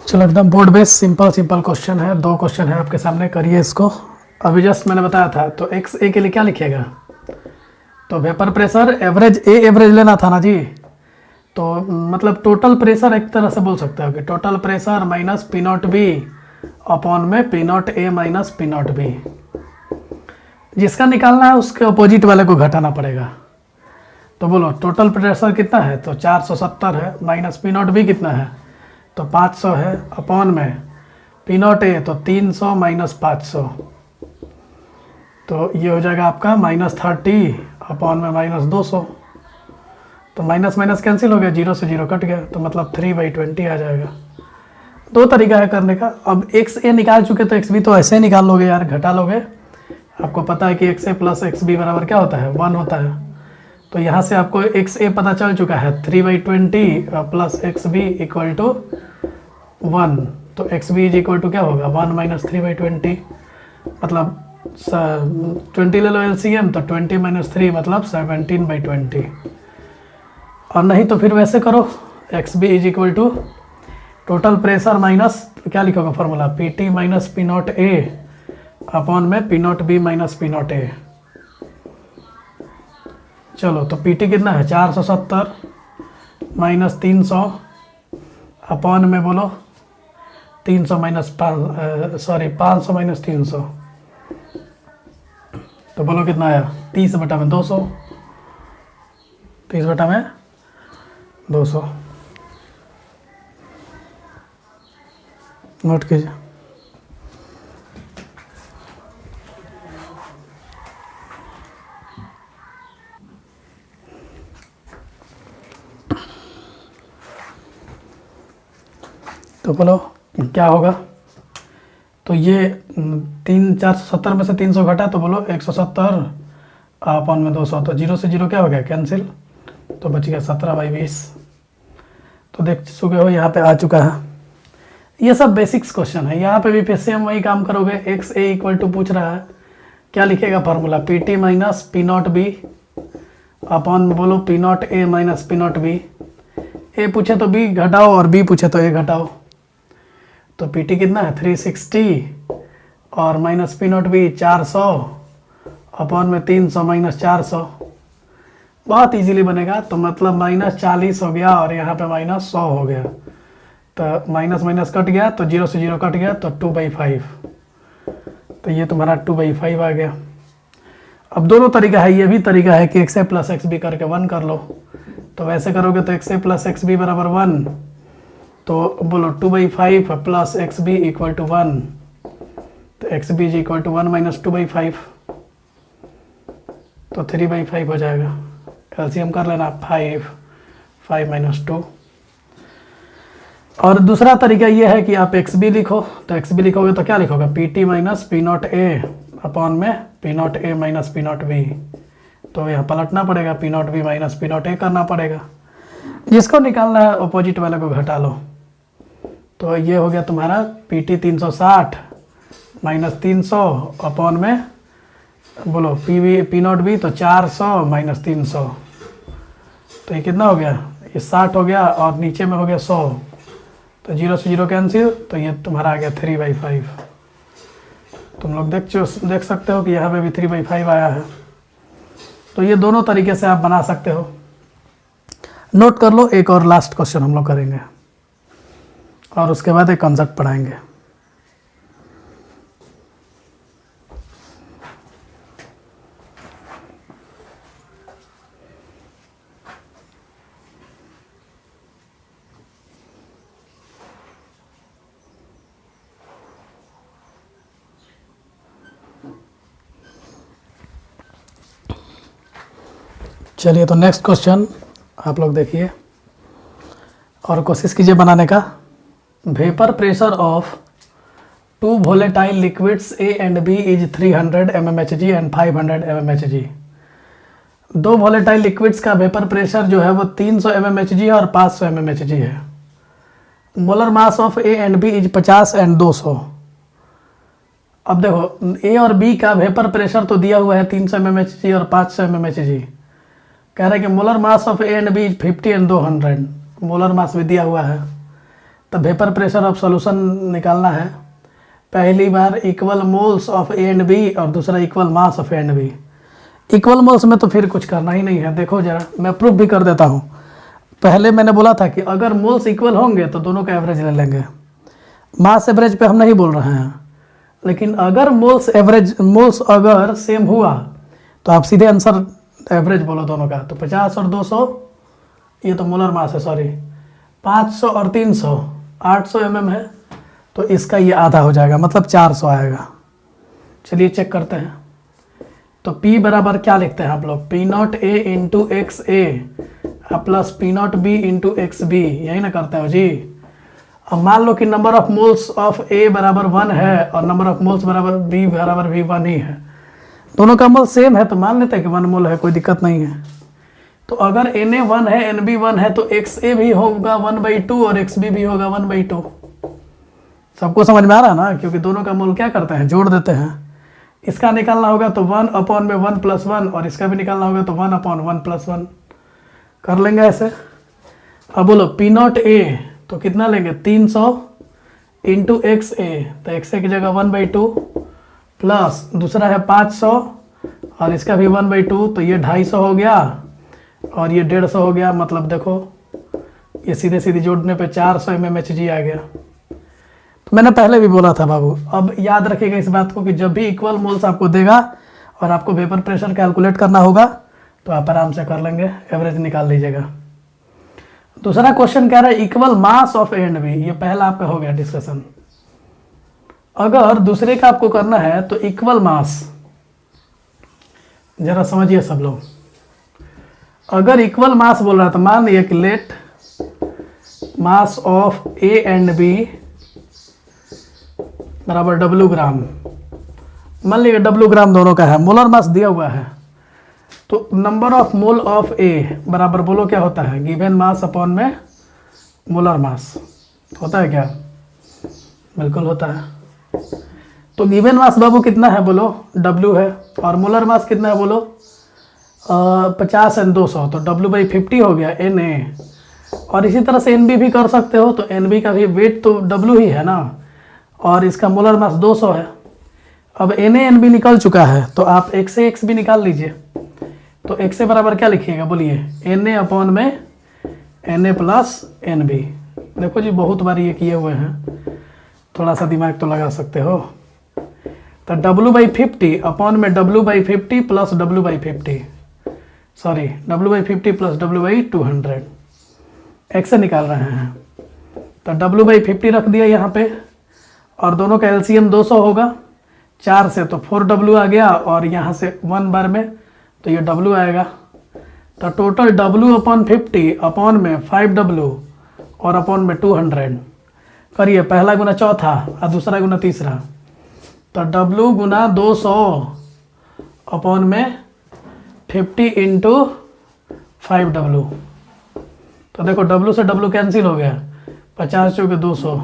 Speaker 1: चलो एकदम बोर्ड बेस सिंपल क्वेश्चन है, 2 क्वेश्चन है आपके सामने, करिए इसको। अभी जस्ट मैंने बताया था। तो एक्स ए के लिए क्या लिखिएगा, तो वेपर प्रेशर एवरेज ए एवरेज लेना था ना जी। तो मतलब टोटल प्रेशर एक तरह से बोल सकते हो कि total pressure minus P not B upon में P not A minus P not B. जिसका निकालना है उसके अपोजिट वाले को घटाना पड़ेगा। तो बोलो टोटल प्रेशर कितना है, तो 470 है, माइनस पी नॉट बी कितना है तो 500 है, अपॉन में पी नॉट ए तो 300 माइनस 500, तो ये हो जाएगा आपका -30 अपॉन में -200। तो माइनस माइनस कैंसिल हो गया, 0 से 0 कट गया, तो मतलब 3/20 आ जाएगा। 2 तरीका है करने का। अब एक्स ए निकाल चुके तो एक्स बी तो ऐसे निकाल लोगे यार, घटा लोगे। आपको पता है कि X A plus X B बराबर क्या होता है, 1 होता है। तो यहाँ से आपको एक्स ए पता चल चुका है, 3/20 plus X B equal to 1। तो X B is equal to क्या होगा, 1 माइनस 3/20, मतलब 20 ले लो एलसीएम, तो 20 माइनस 3 मतलब 17/20। और नहीं तो फिर वैसे करो, X B is equal to total pressure minus क्या लिखोगे formula, P T minus P not A upon में P not B minus P not A. चलो तो पी टी कितना है, 470 माइनस 300 अपॉन में बोलो 300 माइनस 500 माइनस 300, तो बोलो कितना आया, 30/200, 30/200। नोट कीजिए। तो बोलो क्या होगा, तो ये 470 में से 300 घटा तो बोलो 170 अपॉन में 200, तो 0 से 0 क्या हो गया, कैंसिल, तो बच गया 17/20। तो देख चुके हो यहाँ पे आ चुका है। ये सब बेसिक्स क्वेश्चन है। यहाँ पे भी फिर से हम वही काम करोगे। एक्स ए इक्वल टू पूछ रहा है, क्या लिखेगा formula, P T minus P not B upon बोलो P not A minus P not B. A पूछे तो बी घटाओ और बी पूछे तो ए घटाओ। तो पी टी कितना है 360 और minus P not be 400 upon में 300 माइनस 400। बहुत इजीली बनेगा। तो मतलब -40 हो गया और यहाँ पे -100 हो गया, तो माइनस माइनस कट गया तो 0 से 0 कट गया, तो 2/5। तो ये तुम्हारा 2/5 आ गया। अब दोनों तरीका है, ये भी तरीका है कि X A plus X B करके 1 कर लो। तो वैसे करोगे तो X A plus X B बराबर 1, तो बोलो 2/5 plus X B equal to 1, तो X B is equal to 1 minus 2/5, तो 3/5 हो जाएगा। एलसीएम कर लेना, 5 माइनस 2। और दूसरा तरीका ये है कि आप एक्स बी लिखो, तो एक्स बी लिखोगे तो क्या लिखोगे, P T minus P not A upon में P not A minus P not B. तो यहाँ पलटना पड़ेगा, P not B minus P not A करना पड़ेगा। जिसको निकालना है अपोजिट वाले को घटा लो। तो ये हो गया तुम्हारा पी टी 360 माइनस 300 अपॉन में बोलो पी नॉट बी, तो 400 माइनस 300, तो ये कितना हो गया, ये 60 हो गया और नीचे में हो गया 100, तो 0 से 0 कैंसिल, तो ये तुम्हारा आ गया 3/5। तुम लोग देख सकते हो कि यहाँ पे भी 3/5 आया है। तो ये दोनों तरीके से आप बना सकते हो। नोट कर लो, एक और लास्ट क्वेश्चन हम लोग करेंगे और उसके बाद एक कॉन्सेप्ट पढ़ाएंगे। चलिए, तो नेक्स्ट क्वेश्चन आप लोग देखिए और कोशिश कीजिए बनाने का। Vapour pressure of 2 volatile liquids A and B is 300 mmHg and 500 mmHg। 2 volatile liquids का वेपर प्रेशर जो है वो 300 mmHg है और 500 mmHg है। Molar mass of A and B is 50 and 200। अब देखो A और B का वेपर प्रेशर तो दिया हुआ है 300 mmHg और 500 mmHg। कह रहे हैं कि molar mass of A and B 50 and 200, molar mass भी दिया हुआ है। तो वेपर प्रेशर ऑफ सॉल्यूशन निकालना है। पहली बार equal moles of A and B और दूसरा equal mass of A and B. Equal moles में तो फिर कुछ करना ही नहीं है। देखो जरा, मैं प्रूफ भी कर देता हूँ। पहले मैंने बोला था कि अगर मोल्स इक्वल होंगे तो दोनों का एवरेज ले लेंगे। मास एवरेज पे हम नहीं बोल रहे हैं, लेकिन अगर मोल्स अगर सेम हुआ तो आप सीधे आंसर एवरेज बोलो दोनों का। तो 50 और 200 ये तो मोलर मास है, सॉरी 500 और 300 800 mm है, तो इसका ये आधा हो जाएगा, मतलब 400 आएगा। चलिए चेक करते हैं। तो P बराबर क्या लिखते हैं आप लोग, P not A into X A plus P not B into X B, यही ना करते हो जी। अब मान लो कि number of moles of A बराबर 1 है और नंबर ऑफ मोल्स बराबर बी बराबर भी 1 ही है। दोनों का मोल सेम है तो मान लेते हैं कि 1 मोल है, कोई दिक्कत नहीं है। तो अगर Na 1 है Nb 1 है तो Xa भी होगा 1/2 और Xb भी होगा 1/2। सबको समझ में आ रहा है ना, क्योंकि दोनों का मोल क्या करते हैं, जोड़ देते हैं। इसका निकालना होगा तो 1 अपॉन में 1 + 1 और इसका भी निकालना होगा तो 1 अपॉन 1 + 1 कर लेंगे ऐसे। अब बोलो पी नॉट ए तो कितना लेंगे, 300 इंटू XA, तो XA की जगह 1/2 प्लस दूसरा है 500 और इसका भी 1/2, तो ये 250 हो गया और ये 150 हो गया। मतलब देखो ये सीधे सीधे जोड़ने पे 400 mmHg आ गया। तो मैंने पहले भी बोला था बाबू, अब याद रखिएगा इस बात को कि जब भी इक्वल मोल्स आपको देगा और आपको वेपर प्रेशर कैलकुलेट करना होगा तो आप आराम से कर लेंगे, एवरेज निकाल लीजिएगा। दूसरा क्वेश्चन कह रहा है equal mass of A and B, ये पहला आपका हो गया डिस्कशन। अगर दूसरे का आपको करना है तो इक्वल मास, जरा समझिए सब लोग। अगर इक्वल मास बोल रहा है तो मान लिया कि let mass of A and B बराबर W ग्राम। मान लिया W ग्राम दोनों का है, मोलर मास दिया हुआ है, तो number of mole of A बराबर बोलो क्या होता है, गिवन मास अपॉन में मोलर मास होता है क्या, बिल्कुल होता है। तो गिवन मास बाबू कितना है बोलो, W है, और मोलर मास कितना है बोलो 50 एंड 200, तो W/50 हो गया Na। और इसी तरह से Nb भी कर सकते हो, तो Nb का भी वेट तो W ही है ना, और इसका मोलर मास 200 है। अब Na Nb निकल चुका है तो आप Xa X भी निकाल लीजिए। तो Xa बराबर क्या लिखिएगा बोलिए, Na अपॉन में Na प्लस Nb। देखो जी बहुत बार ये किए हुए हैं, थोड़ा सा दिमाग तो लगा सकते हो। तो W/50 अपॉन में W/50 plus W/50, sorry W/50 plus W/200 x से निकाल रहे हैं। तो W/50 रख दिया यहाँ पे, और दोनों का एलसीएम 200 होगा, 4 से तो 4W आ गया, और यहाँ से 1 बार में तो ये W आएगा। तो टोटल W/50 अपॉन में 5W और अपॉन में 200 करिए, पहला गुना चौथा और दूसरा गुना तीसरा। तो W गुना 200 अपॉन में 50 इंटू 5W। तो देखो W से W कैंसिल हो गया, 50 चौके 200,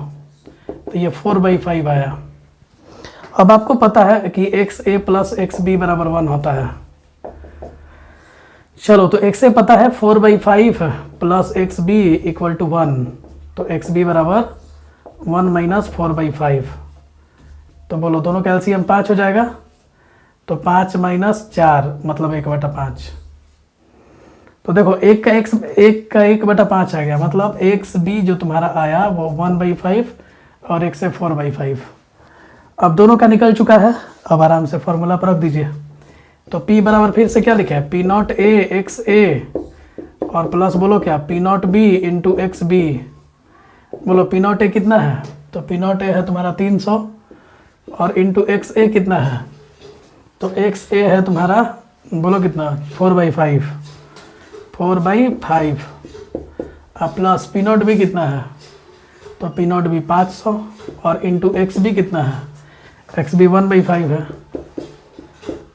Speaker 1: तो ये 4/5 आया। अब आपको पता है कि XA प्लस XB बराबर 1 होता है। चलो, तो XA पता है 4/5 प्लस XB इक्वल टू 1, तो XB बराबर 1 माइनस 4/5। तो बोलो दोनों का एलसीएम 5 हो जाएगा, तो 5 माइनस 4 मतलब 1/5। तो देखो एक का 1/5 आ गया, मतलब XB जो तुम्हारा आया वो 1/5 और एक से 4/5। अब दोनों का निकल चुका है, अब आराम से फॉर्मूला पर रख दीजिए। तो P बराबर फिर से क्या लिखा है, P0A XA और प्लस बोलो क्या P0B इंटू XB। बोलो P0A कितना है, तो P0A है तुम्हारा 300 और इंटू XA कितना है, तो XA है तुम्हारा बोलो कितना 4/5 और प्लस P0B कितना है, तो P0B 500 और इंटू XB कितना है, XB 1/5 है।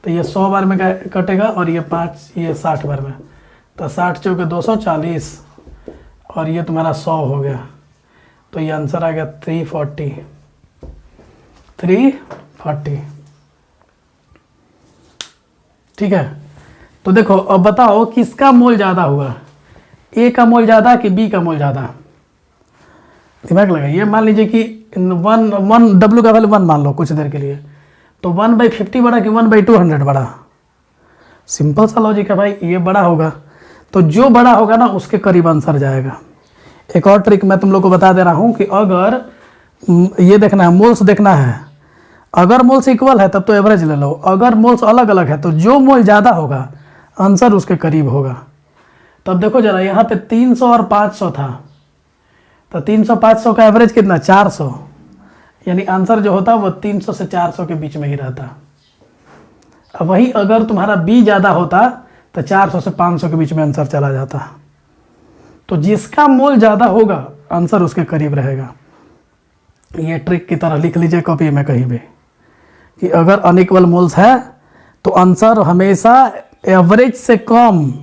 Speaker 1: तो ये 100 बार में कटेगा और ये 5 ये 60 बार में, तो 60 चौके 240 और ये तुम्हारा 100 हो गया। तो ये आंसर आ गया 340। ठीक है। तो देखो अब बताओ किसका मोल ज़्यादा हुआ, A का मोल ज़्यादा कि B का मोल ज़्यादा। दिमाग लगाइए, मान लीजिए कि 1 W का वैल्यू 1 मान लो कुछ देर के लिए, तो 1/50 बड़ा कि 1/200 बड़ा। सिंपल सा लॉजिक है भाई, ये बड़ा होगा, तो जो बड़ा होगा ना उसके करीब आंसर जाएगा। एक और ट्रिक मैं तुम लोग को बता दे रहा हूँ कि अगर ये देखना है, मोल्स देखना है, अगर मोल्स इक्वल है तब तो एवरेज ले लो, अगर मोल्स अलग अलग है तो जो मोल ज़्यादा होगा आंसर उसके करीब होगा। तब देखो जरा, यहाँ पे 300 और 500 था, तो 300-500 का एवरेज कितना 400, यानी आंसर जो होता वो 300 से 400 के बीच में ही रहता। अब वही अगर तुम्हारा B ज़्यादा होता तो 400 से 500 के बीच में आंसर चला जाता। तो जिसका मोल ज़्यादा होगा आंसर उसके करीब रहेगा। ये ट्रिक की तरह लिख लीजिए कॉपी में कहीं भी कि अगर अनइक्वल मोल्स है तो आंसर हमेशा एवरेज से कम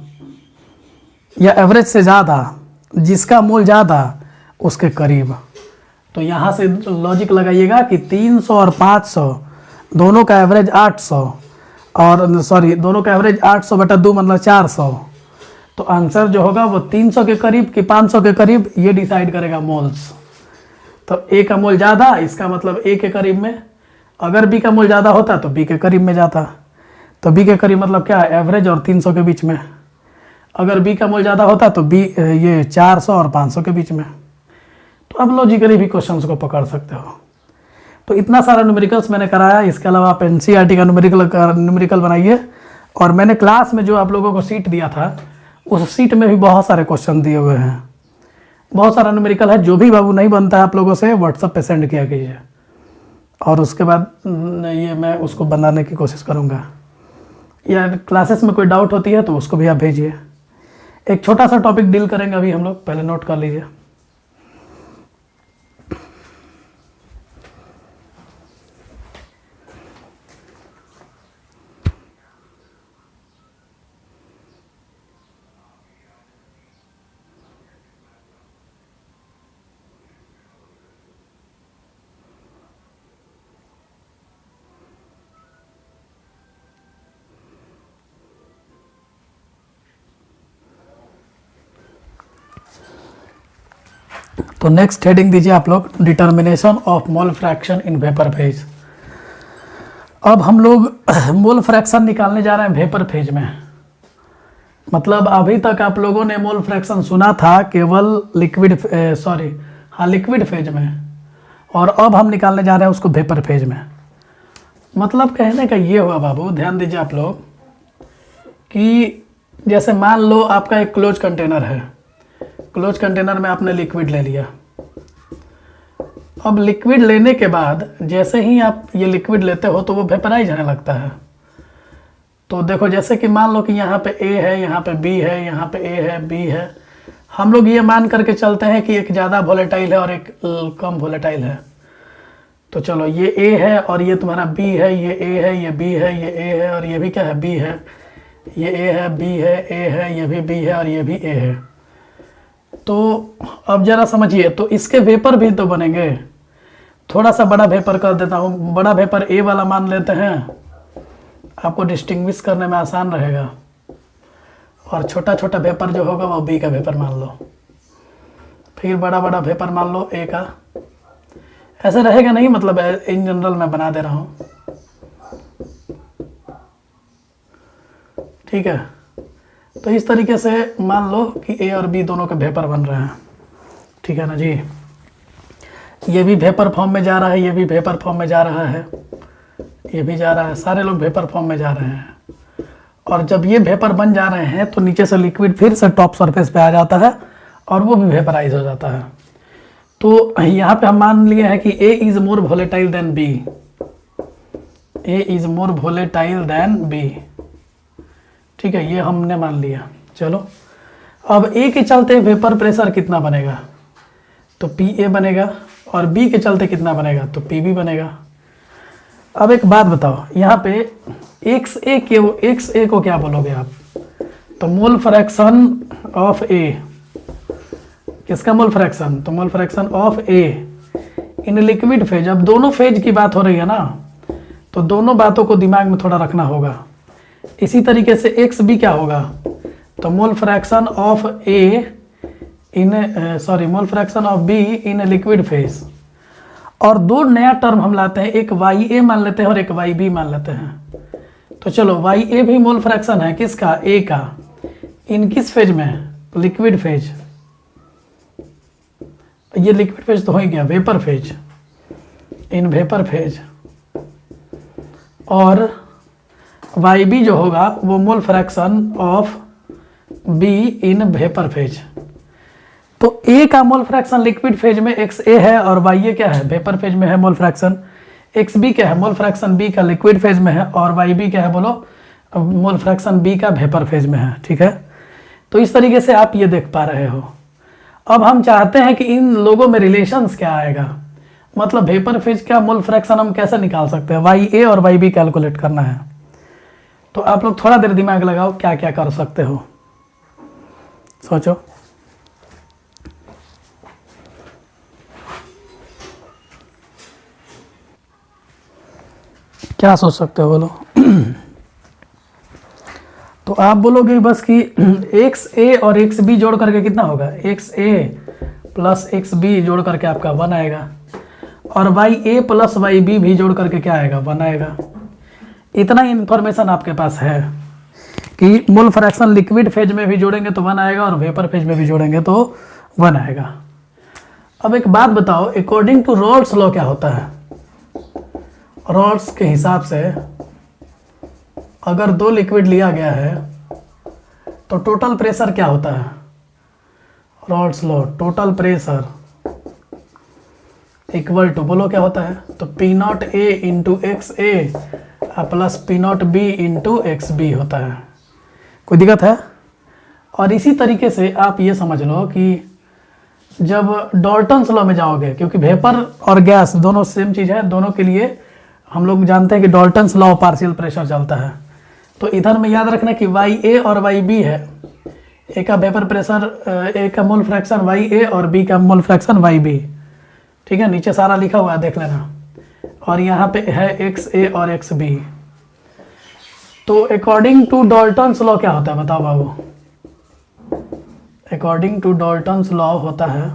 Speaker 1: या एवरेज से ज़्यादा, जिसका मोल ज़्यादा उसके करीब। तो यहाँ से लॉजिक लगाइएगा कि 300 और 500 दोनों का एवरेज 800 और सॉरी दोनों का एवरेज 800/2 मतलब 400। तो आंसर जो होगा वो 300 के करीब कि 500 के करीब, ये डिसाइड करेगा मोल्स। तो A का मोल ज़्यादा, इसका मतलब A के करीब में। अगर B का मोल ज़्यादा होता तो B के करीब में जाता, तो B के करीब मतलब क्या, एवरेज और 300 के बीच में। अगर B का मोल ज़्यादा होता तो B ये 400 और 500 के बीच में। तो अब लॉजिकली भी क्वेश्चंस को पकड़ सकते हो। तो इतना सारा न्यूमेरिकल्स मैंने कराया, इसके अलावा आप NCERT का न्यूमेरिकल बनाइए। और मैंने क्लास में जो आप लोगों को सीट दिया था उस सीट में भी बहुत सारे क्वेश्चन दिए हुए हैं, बहुत सारा न्यूमेरिकल है। जो भी बाबू नहीं बनता है आप लोगों से व्हाट्सएप पे सेंड किया कीजिए, और उसके बाद ये मैं उसको बनाने की कोशिश करूँगा। या क्लासेस में कोई डाउट होती है तो उसको भी आप भेजिए। एक छोटा सा टॉपिक डील करेंगे अभी हम लोग, पहले नोट कर लीजिए। तो नेक्स्ट हेडिंग दीजिए आप लोग, determination of mole fraction in vapour phase. अब हम लोग मोल फ्रैक्शन निकालने जा रहे हैं वेपर फेज में। मतलब अभी तक आप लोगों ने मोल फ्रैक्शन सुना था केवल लिक्विड लिक्विड फेज में, और अब हम निकालने जा रहे हैं उसको वेपर फेज में। मतलब कहने का ये हुआ बाबू, ध्यान दीजिए आप लोग, कि जैसे मान लो आपका एक क्लोज कंटेनर है, क्लोज कंटेनर में आपने लिक्विड ले लिया। अब लिक्विड लेने के बाद जैसे ही आप ये लिक्विड लेते हो तो वो वेपराइज होने लगता है। तो देखो जैसे कि मान लो कि यहाँ पे ए है, यहाँ पे बी है, यहाँ पे ए है, बी है। हम लोग ये मान करके चलते हैं कि एक ज़्यादा वोलेटाइल है और एक कम वोलेटाइल है। तो चलो ये ए है और ये तुम्हारा बी है, ये ए है, ये बी है, ये ए है और ये भी क्या है, बी है। ये ए है, बी है, ए है, ये भी बी है और ये भी ए है। तो अब ज़रा समझिए, तो इसके वेपर भी तो बनेंगे। थोड़ा सा बड़ा वेपर कर देता हूँ, बड़ा वेपर ए वाला मान लेते हैं, आपको डिस्टिंग्विश करने में आसान रहेगा। और छोटा छोटा वेपर जो होगा वो बी का वेपर मान लो, फिर बड़ा बड़ा वेपर मान लो ए का। ऐसे रहेगा नहीं, मतलब इन जनरल मैं बना दे रहा हूँ, ठीक है। तो इस तरीके से मान लो कि ए और बी दोनों के वेपर बन रहे हैं, ठीक है ना जी। ये भी वेपर फॉर्म में जा रहा है, ये भी वेपर फॉर्म में जा रहा है, ये भी जा रहा है, सारे लोग वेपर फॉर्म में जा रहे हैं। और जब ये वेपर बन जा रहे हैं तो नीचे से लिक्विड फिर से टॉप सरफेस पे आ जाता है और वो भी वेपराइज हो जाता है। तो यहाँ पे हम मान लिए हैं कि A is more volatile than B, A is more volatile than B, ठीक है, ये हमने मान लिया। चलो अब ए के चलते वेपर प्रेशर कितना बनेगा, तो पी ए बनेगा, और बी के चलते कितना बनेगा, तो पी बी बनेगा। अब एक बात बताओ, यहाँ पे एक्स ए को क्या बोलोगे आप, तो मोल फ्रैक्शन ऑफ ए, किसका मोल फ्रैक्शन, तो मोल fraction of A in liquid phase. अब दोनों फेज की बात हो रही है ना, तो दोनों बातों को दिमाग में थोड़ा रखना होगा। इसी तरीके से एक्स बी क्या होगा, तो मोल fraction of A in mole fraction of be in liquid phase. और दो नया टर्म हम लाते हैं, एक वाई ए मान लेते हैं और एक वाई बी मान लेते हैं। तो चलो वाई ए भी मोल फ्रैक्शन है किसका, ए का, इन किस फेज में, लिक्विड फेज। ये लिक्विड फेज तो हो ही गया, vapour phase, in vapour phase. और वाई बी जो होगा वो मोल fraction of be in vapour phase. तो ए का मोल फ्रैक्शन लिक्विड फेज में एक्स ए है और वाई ए क्या है, वेपर फेज में है मोल फ्रैक्शन। एक्स बी क्या है, मोल फ्रैक्शन बी का लिक्विड फेज में है, और वाई बी क्या है बोलो, मोल फ्रैक्शन बी का वेपर फेज में है, ठीक है। तो इस तरीके से आप ये देख पा रहे हो। अब हम चाहते हैं कि इन लोगों में रिलेशंस क्या आएगा, मतलब वेपर फेज का मोल फ्रैक्शन हम कैसे निकाल सकते हैं, वाई ए और वाई बी कैलकुलेट करना है। तो आप लोग थोड़ा देर दिमाग लगाओ, क्या क्या कर सकते हो, सोचो। क्या सोच सकते हो बोलो। तो आप बोलोगे बस कि एक्स ए और एक्स बी जोड़ करके कितना होगा, x A plus X B जोड़ करके आपका 1 आएगा, और Y A plus Y B भी जोड़ करके क्या आएगा, 1 आएगा। इतना इन्फॉर्मेशन आपके पास है कि मोल फ्रैक्शन लिक्विड फेज में भी जोड़ेंगे तो 1 आएगा और वेपर फेज में भी जोड़ेंगे तो 1 आएगा। अब एक बात बताओ, अकॉर्डिंग टू रॉल्स लॉ क्या होता है, रॉल्स के हिसाब से अगर 2 लिक्विड लिया गया है तो टोटल प्रेशर क्या होता है, Raoult's law, total pressure equal to, बोलो क्या होता है, तो P not A into X A plus P not B into X B होता है। कोई दिक्कत है। और इसी तरीके से आप ये समझ लो कि जब डॉल्टन्स लॉ में जाओगे, क्योंकि वेपर और गैस दोनों सेम चीज़ है, दोनों के लिए हम लोग जानते हैं कि डॉल्टन्स लॉ पार्शियल प्रेशर चलता है। तो इधर में याद रखना कि वाई ए और वाई बी है, ए का वेपर प्रेशर, ए का मोल फ्रैक्शन वाई ए और बी का मोल फ्रैक्शन वाई बी, ठीक है, नीचे सारा लिखा हुआ है देख लेना। और यहाँ पे है एक्स ए और एक्स बी। तो अकॉर्डिंग टू डॉल्टन्स लॉ क्या होता है बताओ बाबू, अकॉर्डिंग टू डॉल्टन्स लॉ होता है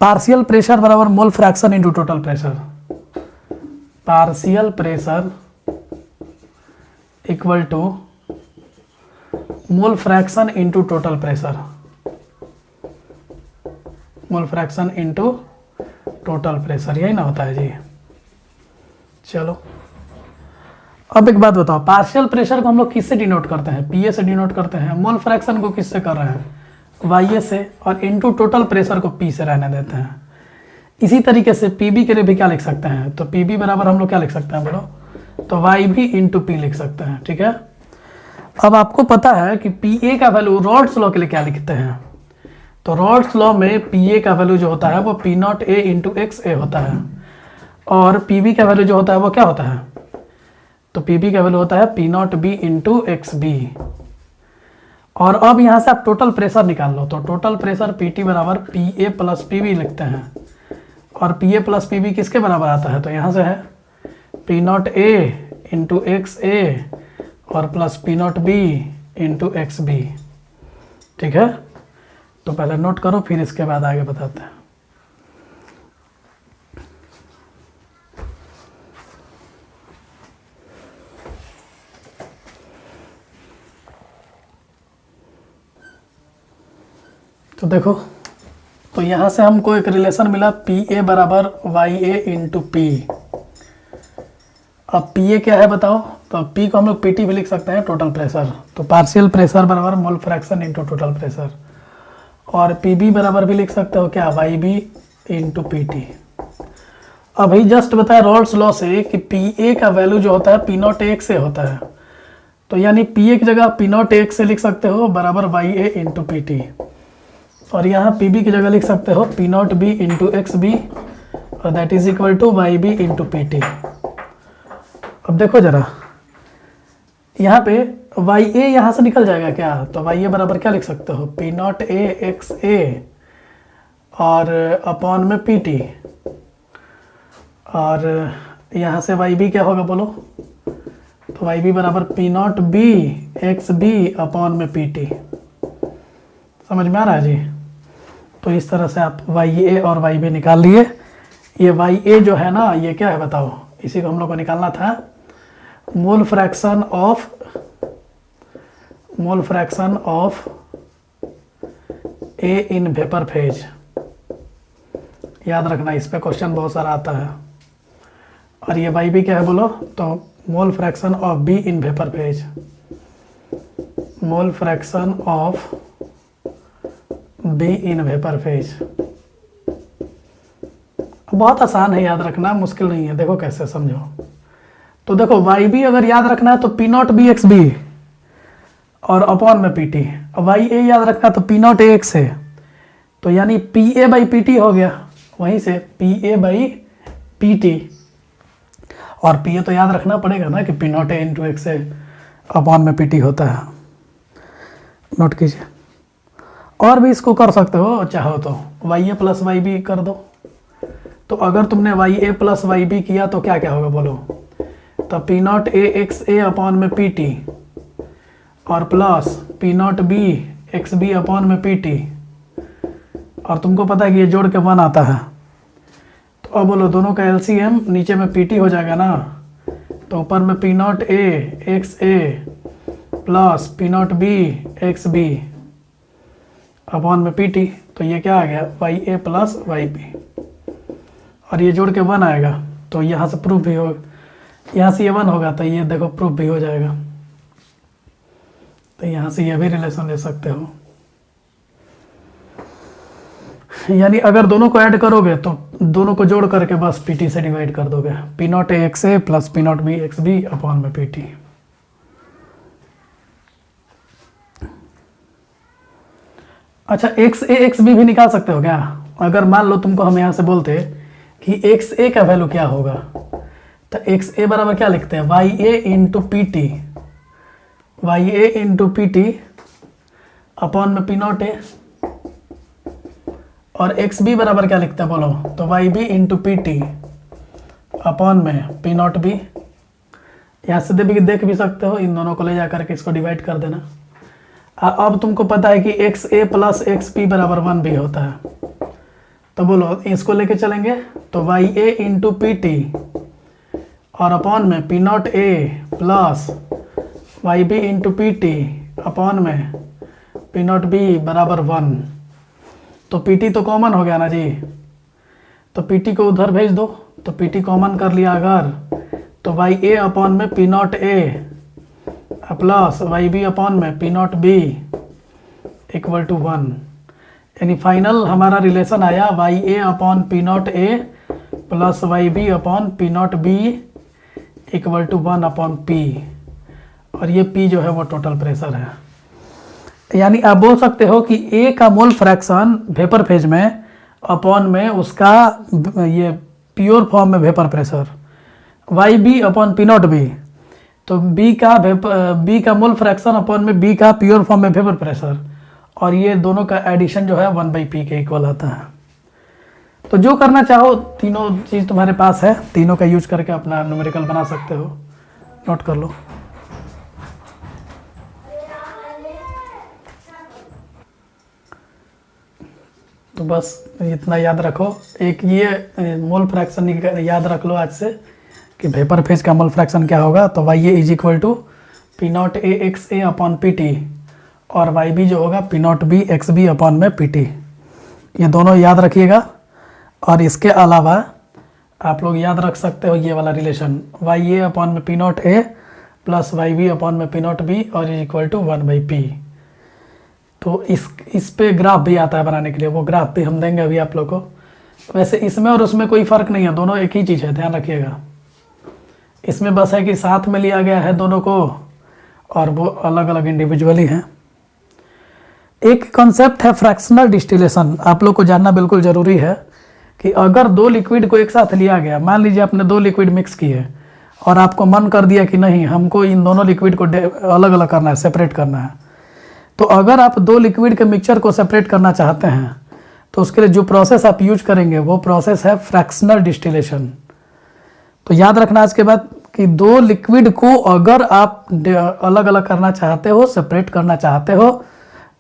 Speaker 1: पार्शियल प्रेशर बराबर mole fraction into total pressure, partial pressure equal to mole fraction into total pressure, mole fraction into total pressure, यही ना होता है जी। चलो अब एक बात बताओ, पार्शियल प्रेशर को हम लोग किससे डिनोट करते हैं? पीए से डिनोट करते हैं। मोल फ्रैक्शन को किससे कर रहे हैं? वाईए से। और इनटू टोटल प्रेशर को पी से रहने देते हैं। इसी तरीके से पीबी के लिए भी क्या लिख सकते हैं? तो पीबी बराबर हम लोग क्या लिख सकते हैं बोलो? तो वाई भी इंटू पी लिख सकते हैं। ठीक है, अब आपको पता है कि पी ए का वैल्यू रॉड्स लॉ के लिए क्या लिखते हैं? तो रॉड्स लॉ में पी ए का वैल्यू जो होता है वो P not A into X A होता है, और पी बी का वैल्यू जो होता है वो क्या होता है? तो पी बी का वैल्यू होता है P not B into X B. और अब यहाँ से आप टोटल प्रेशर निकाल लो, तो टोटल प्रेशर पी टी बराबर P A plus P B लिखते हैं। और P A plus P B किसके बराबर आता है? तो यहाँ से है P not A into X A और plus P not B into X B. ठीक है, तो पहले नोट करो, फिर इसके बाद आगे बताते हैं। तो देखो, तो यहाँ से हमको एक रिलेशन मिला पी ए बराबर वाई ए इंटू पी। अब पी ए क्या है बताओ? तो पी को हम लोग पी टी भी लिख सकते हैं, टोटल प्रेशर। तो पार्शियल प्रेशर बराबर mole fraction into total pressure. और पी बी बराबर भी लिख सकते हो क्या? Y B into P T. अभी जस्ट बताया रॉल्स लॉ से कि पी ए का वैल्यू जो होता है पी नॉट ए से होता है, तो यानी पी ए की जगह पी नॉट ए से लिख सकते हो बराबर Y A into P T. और यहाँ पी बी की जगह लिख सकते हो P not B into X B, और that is equal to Y B into P T. अब देखो जरा, यहाँ पे वाई ए यहाँ से निकल जाएगा क्या? तो वाई ए बराबर क्या लिख सकते हो? P not A X A और अपॉन में पी टी। और यहाँ से वाई बी क्या होगा बोलो? तो वाई बी बराबर P not B X B upon में पी टी। समझ में आ रहा है जी? तो इस तरह से आप वाई ए और वाई बी निकाल लिए। ये वाई ए जो है ना, ये क्या है बताओ? इसी को हम लोग को निकालना था, मोल fraction of A in vapour phase. याद रखना, इस पे क्वेश्चन बहुत सारा आता है। और ये वाई बी क्या है बोलो? तो मोल fraction of be in vapour phase. Mole fraction of be in vapour phase. बहुत आसान है याद रखना, मुश्किल नहीं है। देखो कैसे, समझो। तो देखो वाई बी अगर याद रखना है तो P not B X B और अपॉन में पी टी। वाई ए याद रखना तो पी नॉट ए एक्स है, तो यानी P A by P T हो गया। वहीं से P A by P T, और पी ए तो याद रखना पड़ेगा ना कि P not A into x है, अपॉन में पी टी होता है। नोट कीजिए। और भी इसको कर सकते हो चाहो तो, Y A plus Y B कर दो। तो अगर तुमने Y A plus Y B किया तो क्या क्या होगा बोलो? तो P not A X A upon में पी टी और plus P not B X B upon में पी टी। और तुमको पता है कि ये जोड़ के 1 आता है, तो अब बोलो दोनों का एलसीएम नीचे में पी टी हो जाएगा ना। तो ऊपर में P not A X A plus P not B X B upon में पी टी। तो ये क्या आ गया? Y A plus Y B. और ये जोड़ के 1 आएगा, तो यहाँ से प्रूफ भी हो, यहाँ से ये 1 होगा तो ये देखो प्रूफ भी हो जाएगा। तो यहाँ से ये भी रिलेशन ले सकते हो। यानी अगर दोनों को ऐड करोगे तो दोनों को जोड़ करके बस पी टी से डिवाइड कर दोगे। P not A X A plus P not B X B upon में पी टी। अच्छा, एक्स ए एक्स बी भी निकाल सकते हो क्या? अगर मान लो तुमको हम यहाँ से बोलते कि एक्स ए का वैल्यू क्या होगा, तो एक्स ए बराबर क्या लिखते हैं? Y A into P T, Y A into P T upon में पी नॉट ए। और एक्स बी बराबर क्या लिखते हैं बोलो? तो Y B into P T upon में पी नॉट बी। यहाँ से देख भी सकते हो, इन दोनों को ले जाकर के इसको डिवाइड कर देना। अब तुमको पता है कि X A plus x P बराबर 1 भी होता है, तो बोलो इसको लेके चलेंगे तो Y A into P T और अपॉन में P not A plus Y B into P T upon में पी नॉट बी बराबर 1। तो पी टी तो कॉमन हो गया ना जी, तो पी टी को उधर भेज दो, तो पी टी कॉमन कर लिया अगर, तो वाई ए अपॉन में P not A plus Y B upon में P not B equal to 1। यानी फाइनल हमारा रिलेशन आया Y A upon P not A plus Y B upon P not B equal to 1 upon P, और ये पी जो है वो टोटल प्रेशर है। यानी आप बोल सकते हो कि ए का मोल फ्रैक्शन वेपर फेज में अपॉन में उसका ये प्योर फॉर्म में vapour pressure, Y B upon P not B, तो बी का मोल फ्रैक्शन अपॉन में बी का प्योर फॉर्म में वेपर प्रेशर, और ये दोनों का एडिशन जो है 1/p के इक्वल आता है। तो जो करना चाहो तीनों चीज़ तुम्हारे पास है, तीनों का यूज करके अपना न्यूमेरिकल बना सकते हो, नोट कर लो। तो बस इतना याद रखो, एक ये मोल फ्रैक्शन याद रख लो आज से कि वेपर फेज का मोल फ्रैक्शन क्या होगा। तो Y A is equal to P not A X A upon P T, और वाई बी जो होगा P not B X B upon में पी टी, ये दोनों याद रखिएगा। और इसके अलावा आप लोग याद रख सकते हो ये वाला रिलेशन वाई ए अपॉन में P not A plus Y B upon में पी नॉट बी और इज इक्वल टू 1/p। तो इस पे ग्राफ भी आता है बनाने के लिए, वो ग्राफ भी हम देंगे अभी आप लोग को। वैसे इसमें और उसमें कोई फ़र्क नहीं है, दोनों एक ही चीज़ है, ध्यान रखिएगा। इसमें बस है कि साथ में लिया गया है दोनों को, और वो अलग अलग इंडिविजुअली हैं। एक कॉन्सेप्ट है फ्रैक्शनल डिस्टिलेशन, आप लोग को जानना बिल्कुल ज़रूरी है कि अगर दो लिक्विड को एक साथ लिया गया, मान लीजिए आपने दो लिक्विड मिक्स किए और आपको मन कर दिया कि नहीं हमको इन दोनों लिक्विड को अलग अलग करना है, सेपरेट करना है, तो अगर आप दो लिक्विड के मिक्सचर को सेपरेट करना चाहते हैं तो उसके लिए जो प्रोसेस आप यूज करेंगे वो प्रोसेस है फ्रैक्शनल डिस्टिलेशन। तो याद रखना आज के बाद कि दो लिक्विड को अगर आप अलग अलग करना चाहते हो, सेपरेट करना चाहते हो,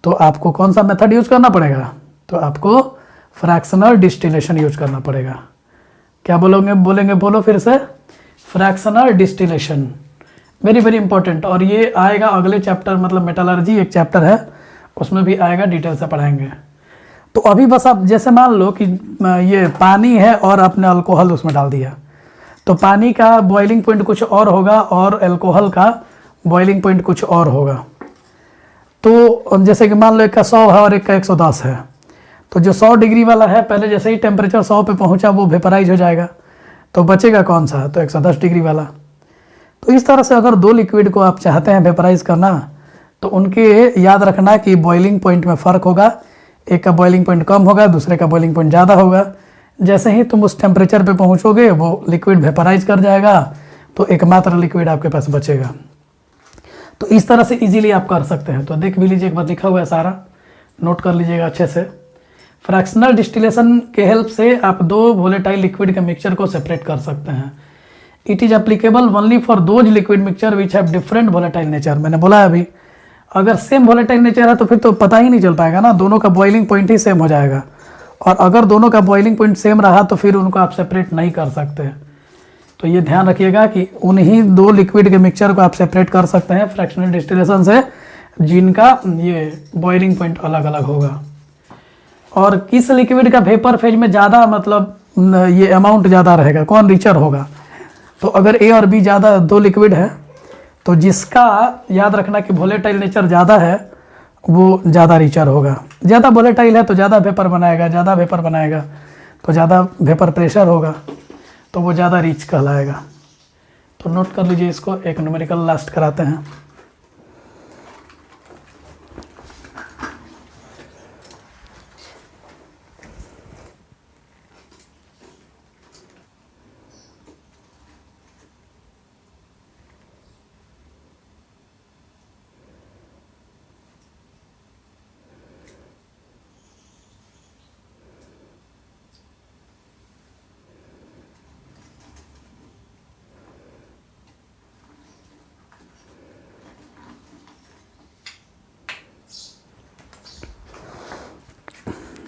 Speaker 1: तो आपको कौन सा मेथड यूज करना पड़ेगा? तो आपको फ्रैक्शनल डिस्टिलेशन यूज करना पड़ेगा। क्या बोलेंगे बोलो फिर से, fractional distillation, very very important. और ये आएगा अगले चैप्टर, मतलब मेटलर्जी एक चैप्टर है उसमें भी आएगा, डिटेल से पढ़ाएंगे। तो अभी बस आप जैसे मान लो कि ये पानी है और आपने अल्कोहल उसमें डाल दिया, तो पानी का बॉइलिंग पॉइंट कुछ और होगा और अल्कोहल का बॉइलिंग पॉइंट कुछ और होगा। तो जैसे कि मान लो एक का 100 है और एक का 110 है, तो जो 100 डिग्री वाला है पहले जैसे ही टेम्परेचर 100 पे पहुंचा वो वेपराइज हो जाएगा, तो बचेगा कौन सा? तो 110 डिग्री वाला। तो इस तरह से अगर दो लिक्विड को आप चाहते हैं वेपराइज करना, तो उनके याद रखना कि बॉइलिंग पॉइंट में फ़र्क होगा, एक का बॉइलिंग पॉइंट कम होगा, दूसरे का बॉइलिंग पॉइंट ज़्यादा होगा। जैसे ही तुम उस टेम्परेचर पे पहुंचोगे वो लिक्विड वेपराइज कर जाएगा, तो एकमात्र लिक्विड आपके पास बचेगा। तो इस तरह से इजीली आप कर सकते हैं। तो देख भी लीजिए, एक बार लिखा हुआ है सारा, नोट कर लीजिएगा अच्छे से। फ्रैक्शनल डिस्टिलेशन के हेल्प से आप दो वोलेटाइल लिक्विड के मिक्सचर को सेपरेट कर सकते हैं। It is applicable only for those liquid mixture which have different volatile nature. मैंने बोला है अभी, अगर सेम वोलेटाइल नेचर है तो फिर तो पता ही नहीं चल पाएगा ना, दोनों का बॉइलिंग पॉइंट ही सेम हो जाएगा। और अगर दोनों का बॉइलिंग पॉइंट सेम रहा तो फिर उनको आप सेपरेट नहीं कर सकते। तो ये ध्यान रखिएगा कि उन्हीं दो लिक्विड के मिक्सचर को आप सेपरेट कर सकते हैं फ्रैक्शनल डिस्टिलेशन से, जिनका ये बॉइलिंग पॉइंट अलग अलग होगा। और किस लिक्विड का वेपर फेज में ज़्यादा, मतलब ये अमाउंट ज़्यादा रहेगा, कौन रिचर होगा? तो अगर ए और बी ज़्यादा दो लिक्विड है, तो जिसका याद रखना कि वोलेटाइल नेचर ज़्यादा है वो ज़्यादा रिचर होगा। ज़्यादा वोलेटाइल है तो ज़्यादा वेपर बनाएगा, ज़्यादा वेपर बनाएगा तो ज़्यादा वेपर प्रेशर होगा, तो वो ज़्यादा रिच कहलाएगा। तो नोट कर लीजिए इसको, एक न्यूमेरिकल लास्ट कराते हैं।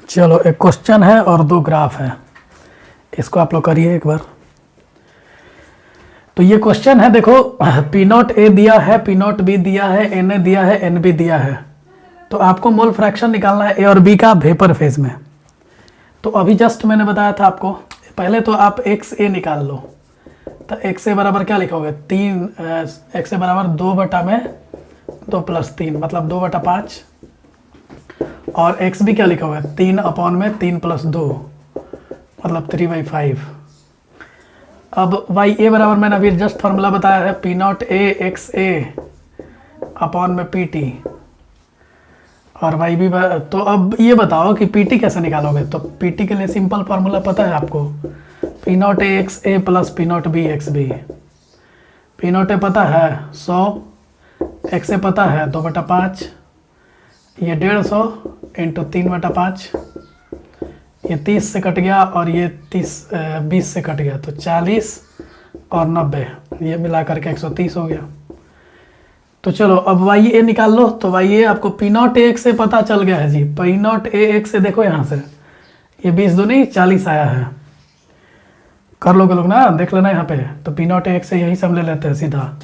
Speaker 1: चलो, एक क्वेश्चन है और दो ग्राफ है, इसको आप लोग करिए एक बार। तो ये क्वेश्चन है, देखो पी नॉट ए दिया है, पी नॉट बी दिया है, एन ए दिया है, एन बी दिया है। तो आपको मोल फ्रैक्शन निकालना है ए और बी का वेपर फेज में। तो अभी जस्ट मैंने बताया था आपको पहले तो आप एक्स ए निकाल लो। तो एक्स ए बराबर क्या लिखोगे, 3, एक्स ए बराबर 2/2 + 3 मतलब 2/5, और एक्स भी क्या लिखोगे 3/3 + 2 मतलब 3/5। अब वाई ए बराबर मैंने अभी जस्ट फार्मूला बताया है P0 A X A upon में PT, और वाई बी। तो अब ये बताओ कि PT कैसे निकालोगे। तो PT के लिए सिंपल फार्मूला पता है आपको, P0 A X A plus P0 B X B. P0 A पता है 100, एक्स ए पता है 2/5, ये 150 इंटू 3/5, ये 30 से कट गया और ये 20 से कट गया, तो 40 और 90 ये मिला करके 130 हो गया। तो चलो अब वाई ए निकाल लो। तो वाई ए आपको P0 A एक्स ए पता चल गया है जी। P0 A एक्स ए देखो यहाँ से, ये 20 दूनी 40 आया है, कर लोगे लोग ना, देख लेना यहाँ पे। तो P0 A एक्स ए यही सब ले लेते हैं सीधा,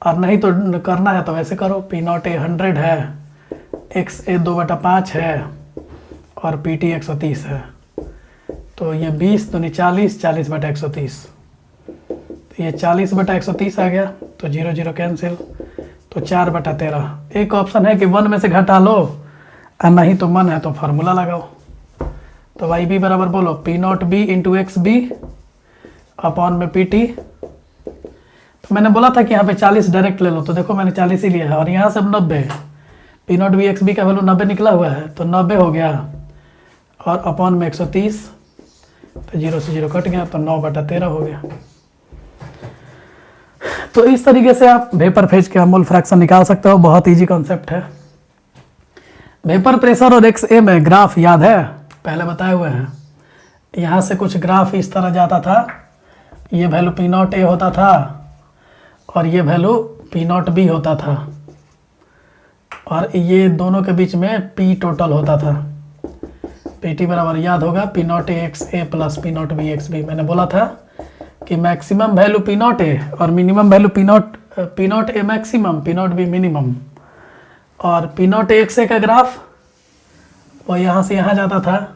Speaker 1: और नहीं तो करना है तो वैसे करो। P0 A 100 है, एक्स ए 2/5 है, और PT 130 है। तो ये 20 दूनी 40, 40/130, तो ये 40/130 आ गया। तो 0 0 कैंसिल, तो 4/13। एक ऑप्शन है कि 1 में से घटा लो, और नहीं तो मन है तो फार्मूला लगाओ। तो वाई बी बराबर बोलो P0 B into X B upon में PT। तो मैंने बोला था कि यहाँ पे 40 डायरेक्ट ले लो, तो देखो मैंने 40 ही लिया है, और यहाँ से 90, P0 B एक्स बी का वैल्यू 90 निकला हुआ है, तो 90 हो गया, और अपॉन में 130, तो 0 से 0 कट गया, तो 9/13 हो गया। तो इस तरीके से आप वेपर फेज के अमूल फ्रैक्शन निकाल सकते हो, बहुत इजी कॉन्सेप्ट है। वेपर प्रेशर और एक्स ए में ग्राफ याद है, पहले बताए हुए हैं। यहाँ से कुछ ग्राफ इस तरह जाता था, ये वैल्यू P0 A होता था, और ये वैल्यू P0 B होता था, और ये दोनों के बीच में P टोटल होता था। PT बराबर याद होगा P0 A X A plus P0 B X B. मैंने बोला था कि मैक्सिमम वैल्यू P0 A और minimum value P0 A maximum, P0 B minimum, और P0 A एक्स ए का ग्राफ वो यहाँ से यहाँ जाता था,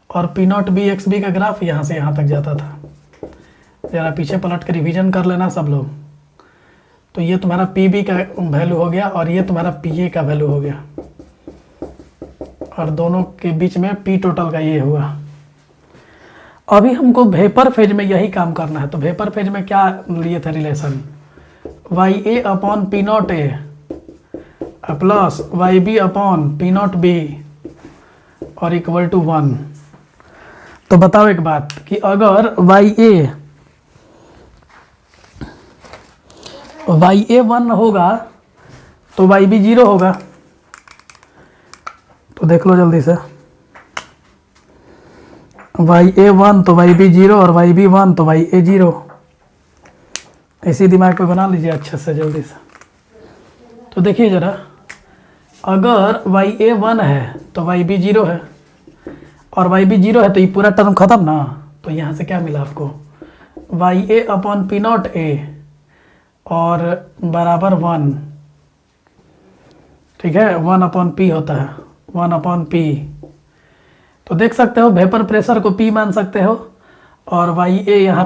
Speaker 1: और P0 B एक्स बी का ग्राफ यहाँ से यहाँ तक जाता था। ज़रा पीछे पलट कर रिवीजन कर लेना सब लोग। तो ये तुम्हारा PB का वैल्यू हो गया, और ये तुम्हारा PA का वैल्यू हो गया, और दोनों के बीच में P टोटल का ये हुआ। अभी हमको वेपर फेज में यही काम करना है। तो वेपर फेज में क्या लिए थे relation, Y A upon P0 A plus Y B upon P0 B और इक्वल टू 1। तो बताओ एक बात कि अगर वाई ए 1 होगा तो वाई बी 0 होगा। तो देख लो जल्दी से, वाई ए 1 तो वाई बी 0, और वाई बी 1 तो वाई ए 0। इसी दिमाग पे बना लीजिए अच्छे से जल्दी से। तो देखिए ज़रा, अगर वाई ए 1 है तो वाई बी 0 है, और वाई बी 0 है तो ये पूरा टर्म खत्म ना। तो यहाँ से क्या मिला आपको, Y A upon P0 A और बराबर 1, ठीक है, 1/P होता है, 1/P। तो देख सकते हो वेपर प्रेशर को P मान सकते हो, और वाई ए यहाँ पे